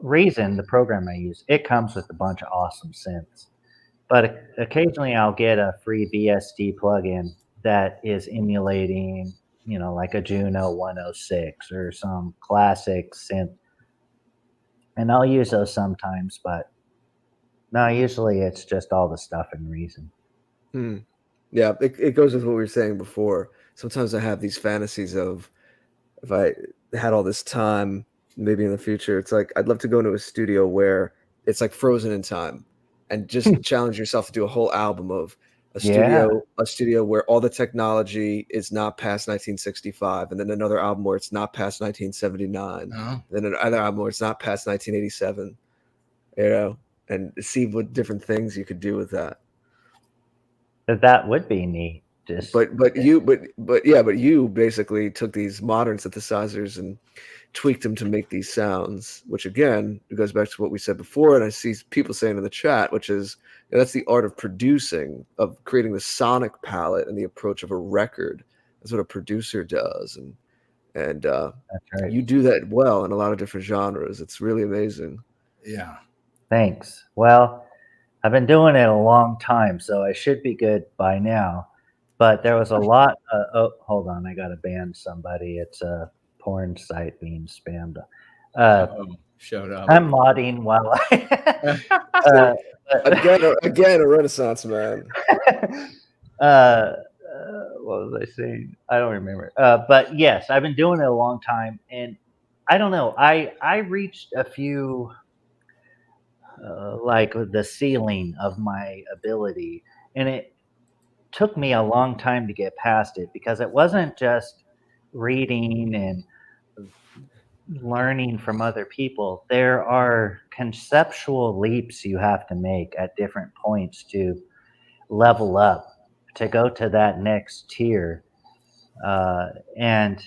Reason, the program I use, it comes with a bunch of awesome synths. But occasionally I'll get a free VST plugin that is emulating, like a Juno 106 or some classic synth. And I'll use those sometimes, but no, usually it's just all the stuff in Reason. Yeah, it goes with what we were saying before. Sometimes I have these fantasies of, if I had all this time, maybe in the future, it's like I'd love to go into a studio where it's like frozen in time, and just challenge yourself to do a whole album of a studio where all the technology is not past 1965, and then another album where it's not past 1979, then another album where it's not past 1987, and see what different things you could do with that. That would be neat. But you basically took these modern synthesizers and tweaked them to make these sounds, which again, it goes back to what we said before, and I see people saying in the chat, which is that's the art of producing, of creating the sonic palette and the approach of a record. That's what a producer does, and that's right. You do that well in a lot of different genres. It's really amazing. Yeah. Thanks. Well, I've been doing it a long time, so I should be good by now. But there was a lot. Oh, hold on. I got to ban somebody. It's a porn site being spammed. Showed up. I'm modding while I. Again, a Renaissance man. What was I saying? I don't remember. But yes, I've been doing it a long time, and I don't know. I reached a few. Like the ceiling of my ability, and it took me a long time to get past it, because it wasn't just reading and learning from other people. There are conceptual leaps you have to make at different points to level up, to go to that next tier, and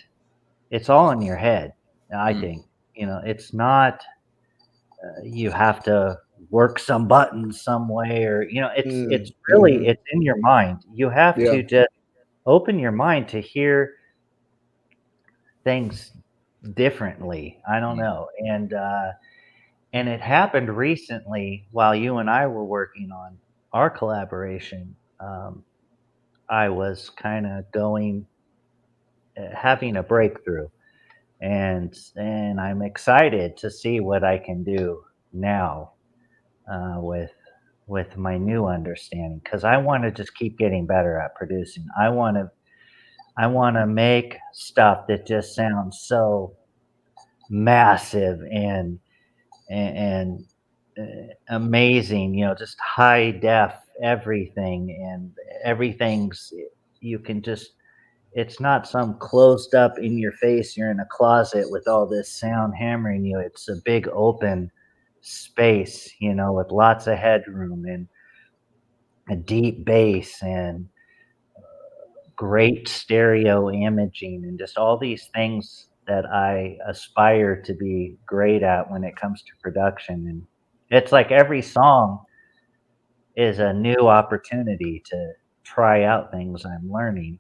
it's all in your head. I think it's not you have to work some buttons some way, or it's really it's in your mind. You have to just open your mind to hear things differently. I don't know. And it happened recently while you and I were working on our collaboration. I was kind of having a breakthrough, and I'm excited to see what I can do now with with my new understanding, because I want to just keep getting better at producing. I want to make stuff that just sounds so massive and amazing, just high def everything, and everything's, you can just, it's not some closed up in your face, you're in a closet with all this sound hammering you. It's a big open space, with lots of headroom and a deep bass and great stereo imaging and just all these things that I aspire to be great at when it comes to production. And it's like every song is a new opportunity to try out things I'm learning.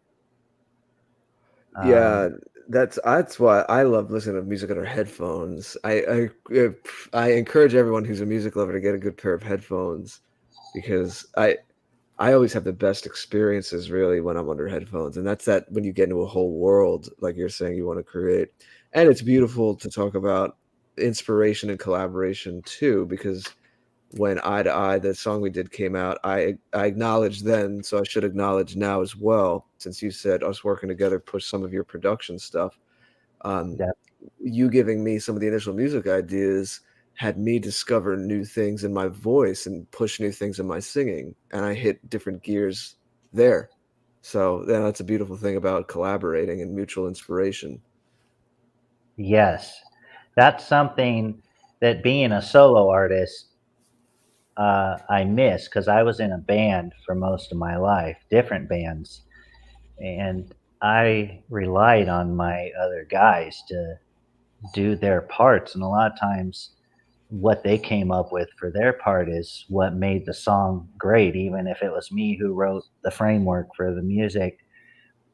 Yeah, that's why I love listening to music on our headphones. I encourage everyone who's a music lover to get a good pair of headphones, because I always have the best experiences really when I'm under headphones, and that's that when you get into a whole world like you're saying you want to create. And it's beautiful to talk about inspiration and collaboration too, because when Eye to Eye, the song we did, came out, I acknowledged then, so I should acknowledge now as well, since you said us working together push some of your production stuff. Yeah. You giving me some of the initial music ideas had me discover new things in my voice and push new things in my singing, and I hit different gears there. So yeah, that's a beautiful thing about collaborating and mutual inspiration. Yes, that's something that being a solo artist, I miss, because I was in a band for most of my life, different bands, and I relied on my other guys to do their parts. And a lot of times, what they came up with for their part is what made the song great, even if it was me who wrote the framework for the music.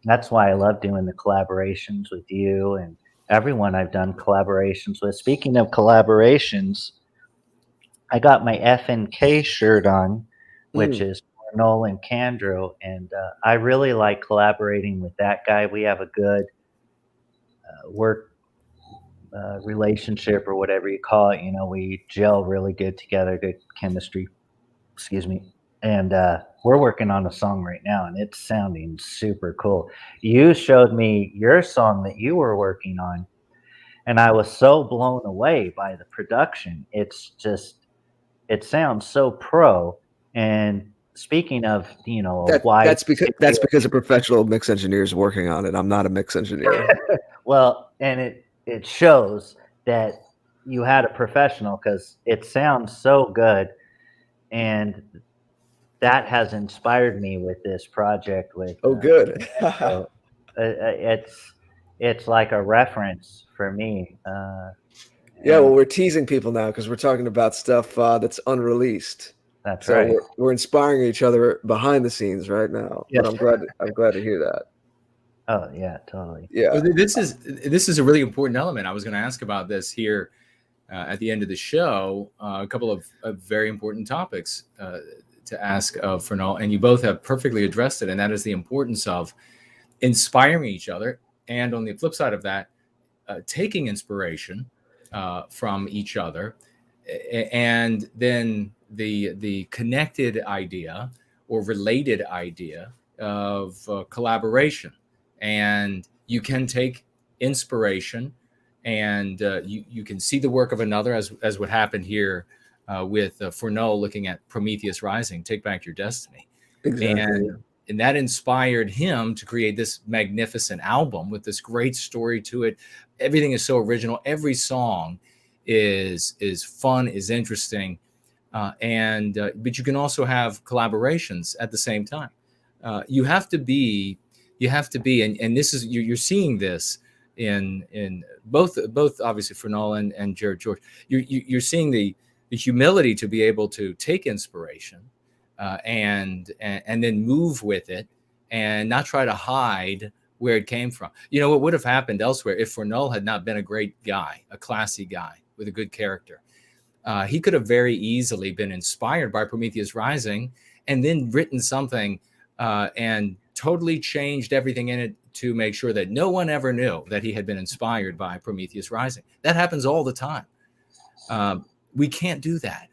That's why I love doing the collaborations with you and everyone I've done collaborations with. Speaking of collaborations, I got my FNK shirt on, which is ForNull and Candro, and I really like collaborating with that guy. We have a good work relationship, or whatever you call it. We gel really good together, good chemistry. Excuse me. And we're working on a song right now, and it's sounding super cool. You showed me your song that you were working on, and I was so blown away by the production. It's just, it sounds so pro. And speaking of, a wide, That's because a professional mix engineer is working on it. I'm not a mix engineer. well, and it shows that you had a professional, because it sounds so good, and that has inspired me with this project. With Good. so, it's like a reference for me. Yeah, well, we're teasing people now because we're talking about stuff that's unreleased. That's so right. we're inspiring each other behind the scenes right now. Yes. But I'm glad to hear that. Oh yeah, totally. Yeah. Well, this is a really important element. I was going to ask about this here at the end of the show. A couple of very important topics to ask of ForNull, and you both have perfectly addressed it, and that is the importance of inspiring each other, and on the flip side of that, taking inspiration from each other, and then the connected idea or related idea of collaboration. And you can take inspiration, and you can see the work of another, as what happened here with ForNull looking at Prometheus Rising, Take Back Your Destiny. Exactly. And that inspired him to create this magnificent album with this great story to it. Everything is so original. Every song is fun, is interesting, but you can also have collaborations at the same time. You have to be, and this is you're seeing this in both obviously ForNull and Jared George. You're seeing the humility to be able to take inspiration and then move with it, and not try to hide where it came from. What would have happened elsewhere if ForNull had not been a great guy, a classy guy with a good character. He could have very easily been inspired by Prometheus Rising and then written something and totally changed everything in it to make sure that no one ever knew that he had been inspired by Prometheus Rising. That happens all the time. We can't do that.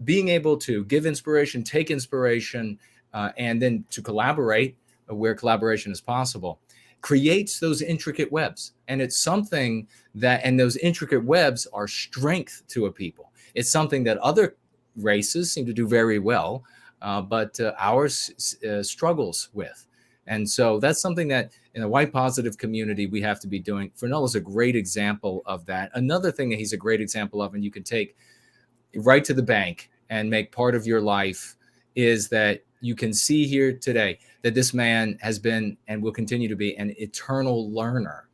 being able to give inspiration, take inspiration, and then to collaborate where collaboration is possible, creates those intricate webs. And it's something that, and those intricate webs are strength to a people. It's something that other races seem to do very well, but ours struggles with. And so that's something that in the white positive community we have to be doing. ForNull is a great example of that. Another thing that he's a great example of, and you can take right to the bank and make part of your life, is that you can see here today that this man has been and will continue to be an eternal learner.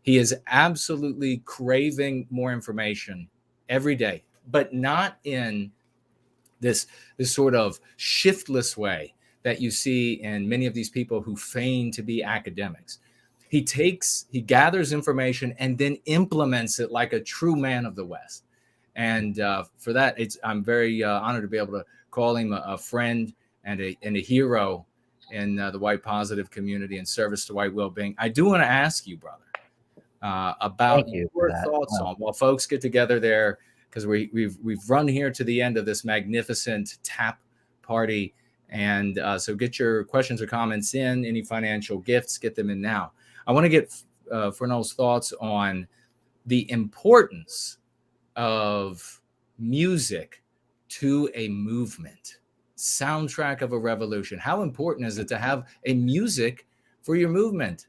He is absolutely craving more information every day, but not in this sort of shiftless way that you see in many of these people who feign to be academics. He gathers information and then implements it like a true man of the West. And for that, I'm very honored to be able to call him a friend and a hero in the white positive community and service to white well-being. I do want to ask you, brother, about your thoughts on, while folks get together there, because we've run here to the end of this magnificent tap party. And so get your questions or comments in, any financial gifts, get them in now. I want to get ForNull's thoughts on the importance of music to a movement, soundtrack of a revolution. How important is it to have a music for your movement,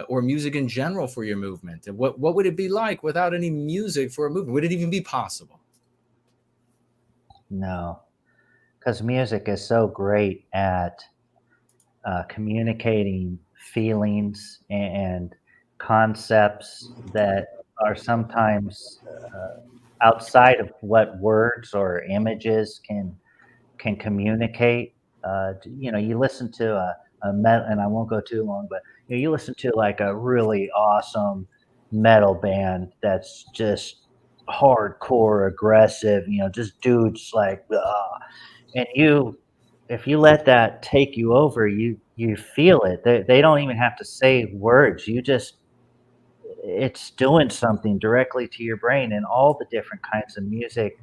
or music in general for your movement? And what would it be like without any music for a movement? Would it even be possible? No, because music is so great at communicating feelings and concepts that are sometimes outside of what words or images can communicate. You listen to a metal, and I won't go too long, but you listen to like a really awesome metal band that's just hardcore aggressive, just dudes like, and if you let that take you over, you feel it. They don't even have to say words. It's doing something directly to your brain, and all the different kinds of music,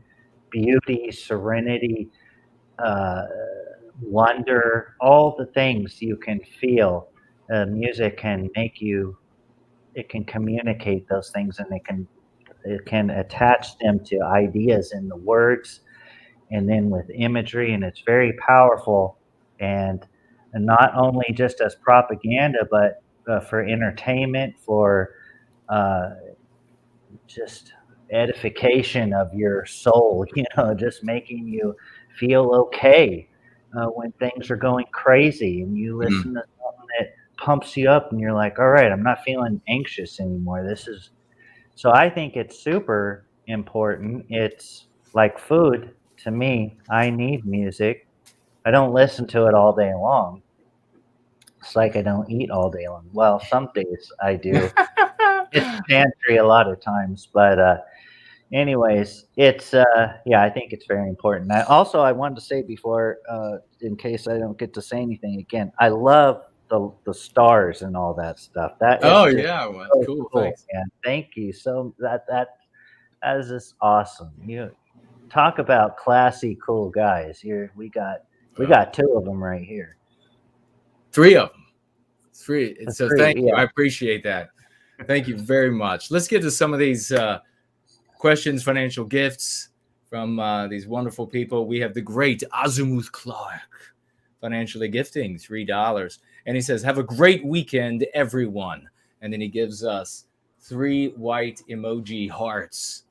beauty, serenity, wonder, all the things you can feel. Music can it can communicate those things, and it can attach them to ideas in the words and then with imagery, and it's very powerful, and not only just as propaganda, but for entertainment, for just edification of your soul, just making you feel okay when things are going crazy, and you listen to something that pumps you up and you're like, all right, I'm not feeling anxious anymore. So I think it's super important. It's like food to me. I need music. I don't listen to it all day long. It's like I don't eat all day long. Well, some days I do. It's pantry a lot of times, but anyways, it's I think it's very important. I wanted to say before, in case I don't get to say anything again, I love the stars and all that stuff. That is so cool. Thanks. Man. Thank you. So that is just awesome. You talk about classy, cool guys. We got two of them right here. Three of them. So thank you. I appreciate that. Thank you very much. Let's get to some of these questions, financial gifts from these wonderful people. We have the great Azimuth Clark, financially gifting $3. And he says, have a great weekend, everyone. And then he gives us 3 white emoji hearts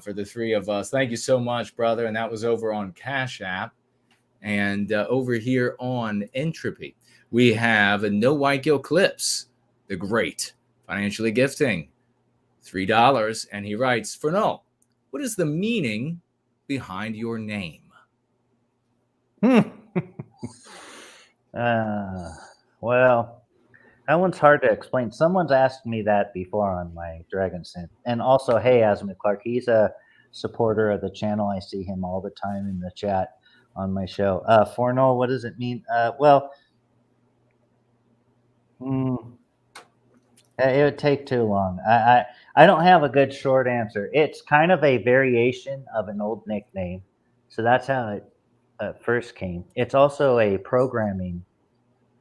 for the 3 of us. Thank you so much, brother. And that was over on Cash App. And over here on Entropy, we have a No White Guilt Clips, the great, financially gifting $3. And he writes, ForNull, what is the meaning behind your name? Well, that one's hard to explain. Someone's asked me that before on my Dragon Synth. And also, hey, Azimuth Clark, he's a supporter of the channel. I see him all the time in the chat on my show. ForNull, what does it mean? It would take too long. I don't have a good short answer. It's kind of a variation of an old nickname. So that's how it first came. It's also a programming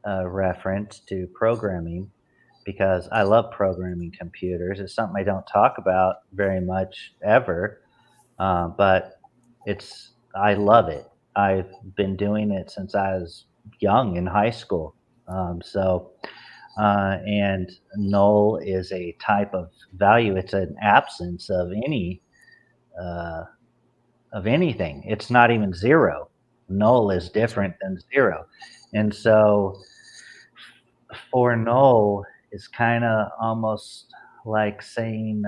reference to programming, because I love programming computers. It's something I don't talk about very much ever, but I love it. I've been doing it since I was young in high school. And null is a type of value. It's an absence of anything. It's not even zero. Null is different than zero. And so ForNull is kind of almost like saying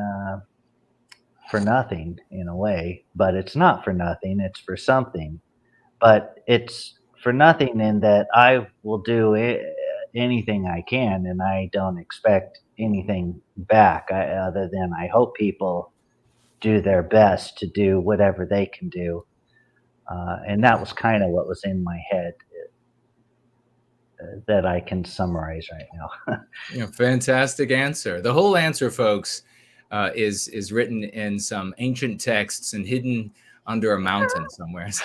for nothing in a way, but it's not for nothing. It's for something. But it's for nothing in that I will do anything I can, and I don't expect anything back other than I hope people do their best to do whatever they can do. And that was kind of what was in my head that I can summarize right now. Fantastic answer. The whole answer, folks, is written in some ancient texts and hidden under a mountain somewhere. So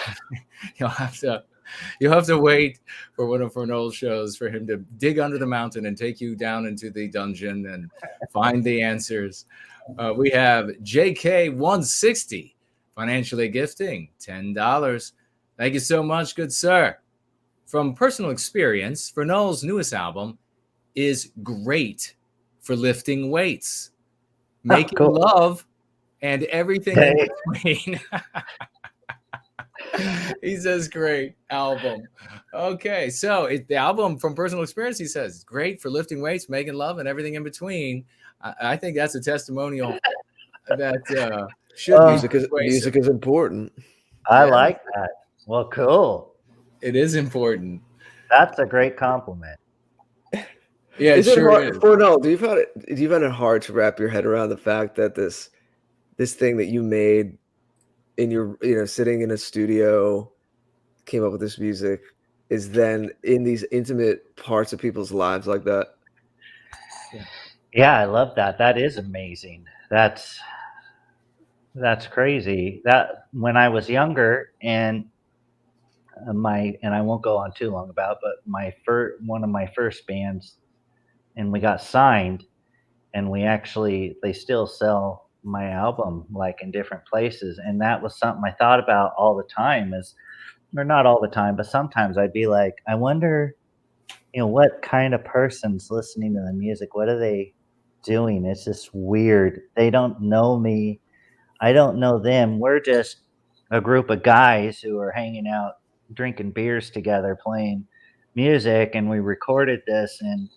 you'll have to wait for one of ForNull's shows for him to dig under the mountain and take you down into the dungeon and find the answers. We have JK160 financially gifting $10. Thank you so much, good sir. From personal experience, ForNull's newest album is great for lifting weights, making love, and everything in between. He says, great album. Okay, so the album from personal experience, he says, great for lifting weights, making love, and everything in between. I think that's a testimonial that should be music is important. I like that. Well, cool. It is important. That's a great compliment. Yeah, is it sure hard, is. ForNull, do you find it hard to wrap your head around the fact that this thing that you made in your, sitting in a studio, came up with this music, is then in these intimate parts of people's lives like that? Yeah, I love that. That is amazing. That's crazy. That when I was younger, and I won't go on too long about, but one of my first bands, and we got signed, and they still sell my album like in different places, and that was something I thought about all the time. Or not all the time, but sometimes I'd be like, I wonder, what kind of person's listening to the music? What are they doing? It's just weird. They don't know me. I don't know them. We're just a group of guys who are hanging out, drinking beers together, playing music, and we recorded this, and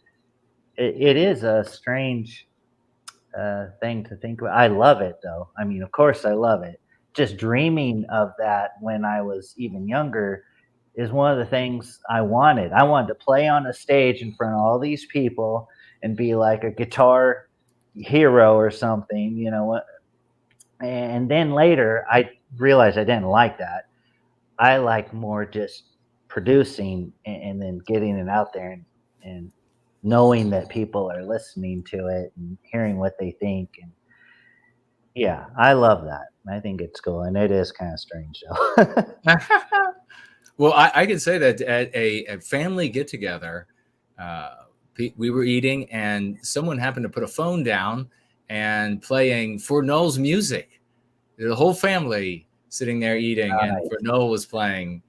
it is a strange thing to think about. I love it, though. I mean, of course I love it. Just dreaming of that when I was even younger is one of the things I wanted. I wanted to play on a stage in front of all these people and be like a guitar hero or something, And then later I realized I didn't like that. I like more just producing and then getting it out there and knowing that people are listening to it and hearing what they think. And yeah, I love that. I think it's cool, and it is kind of strange, though. Well, I can say that at a family get-together, we were eating, and someone happened to put a phone down and playing ForNull's music. The whole family sitting there eating, and ForNull was playing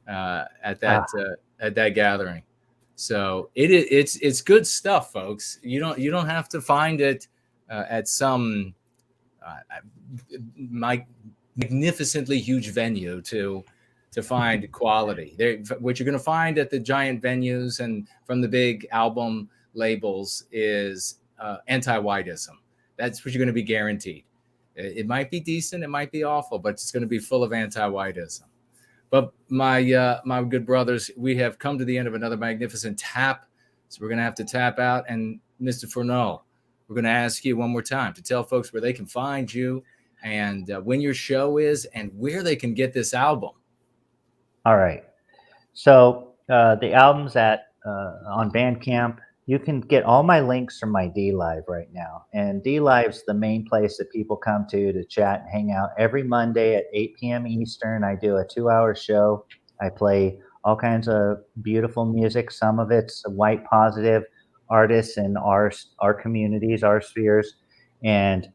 at that gathering. So it's good stuff, folks. You don't have to find it at some magnificently huge venue to find quality. What you're going to find at the giant venues and from the big album labels is anti-whiteism. That's what you're going to be guaranteed. It might be decent, it might be awful, but it's going to be full of anti-whiteism. But my good brothers, we have come to the end of another magnificent tap. So we're going to have to tap out. And Mr. ForNull, we're going to ask you one more time to tell folks where they can find you and when your show is and where they can get this album. All right. So the album's on Bandcamp. You can get all my links from my D Live right now. And D Live's the main place that people come to chat and hang out. Every Monday at 8 p.m. Eastern, I do a 2-hour show. I play all kinds of beautiful music. Some of it's white positive artists in our communities, our spheres, and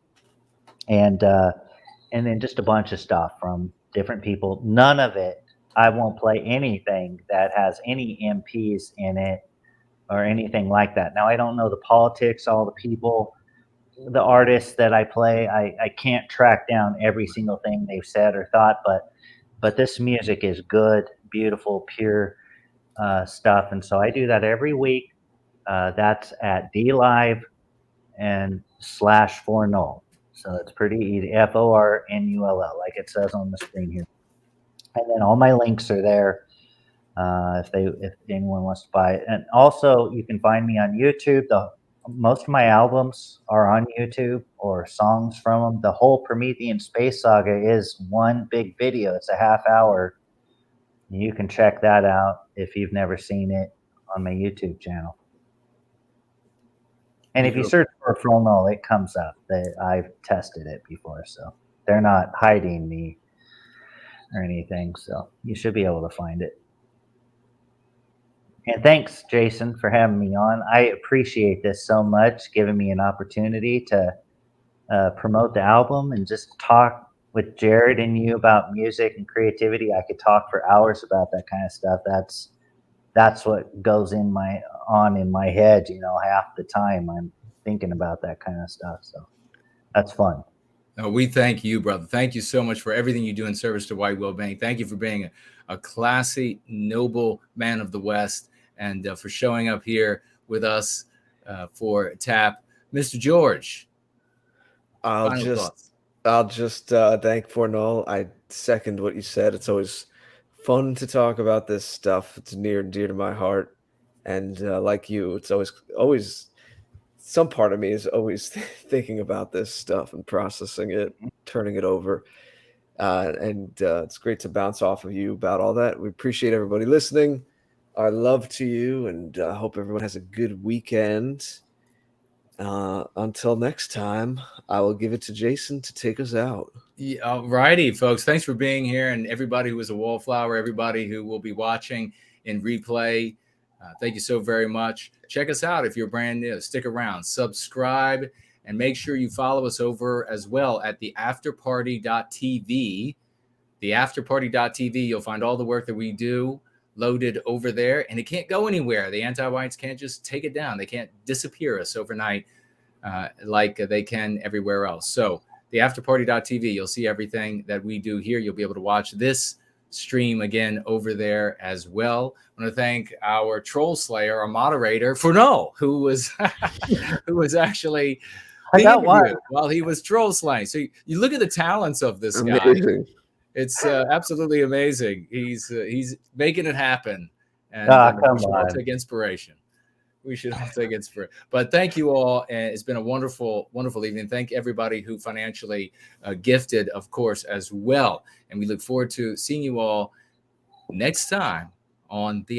and then just a bunch of stuff from different people. None of it, I won't play anything that has any MPs in it or anything like that. Now, I don't know the politics, all the people, the artists that I play. I can't track down every single thing they've said or thought, but this music is good, beautiful, pure stuff. And so I do that every week. That's at DLive and /ForNull. So it's pretty easy. ForNull, like it says on the screen here. And then all my links are there. If anyone wants to buy it. And also you can find me on YouTube. Most of my albums are on YouTube, or songs from them. The whole Promethean Space Saga is one big video. It's a half hour. You can check that out if you've never seen it on my YouTube channel. And if you search for ForNull, it comes up. I've tested it before, so they're not hiding me or anything. So you should be able to find it. And thanks, Jason, for having me on. I appreciate this so much, giving me an opportunity to promote the album and just talk with Jared and you about music and creativity. I could talk for hours about that kind of stuff. That's what goes in my head, half the time I'm thinking about that kind of stuff. So that's fun. We thank you, brother. Thank you so much for everything you do in service to White Wellbeing. Thank you for being a classy, noble man of the West, and for showing up here with us for TAP. Mr. George, I'll just thank ForNull. I second what you said. It's always fun to talk about this stuff. It's near and dear to my heart. And like you, it's always some part of me is always thinking about this stuff and processing it, turning it over. And it's great to bounce off of you about all that. We appreciate everybody listening. Our love to you, and hope everyone has a good weekend. Until next time, I will give it to Jason to take us out. Yeah, all righty, folks. Thanks for being here, and everybody who was a wallflower, everybody who will be watching in replay. Thank you so very much. Check us out if you're brand new. Stick around, subscribe, and make sure you follow us over as well at the afterparty.tv. The afterparty.tv, you'll find all the work that we do loaded over there, and it can't go anywhere. The anti-whites can't just take it down. They can't disappear us overnight like they can everywhere else. So the afterparty.tv, you'll see everything that we do here. You'll be able to watch this stream again over there as well. I want to thank our troll slayer, our moderator, ForNull, who was actually while he was troll slaying. So you look at the talents of this guy. Amazing. It's absolutely amazing. He's making it happen, and we should all take inspiration. We should all take inspiration. But thank you all. It's been a wonderful, wonderful evening. Thank everybody who financially gifted, of course, as well. And we look forward to seeing you all next time on the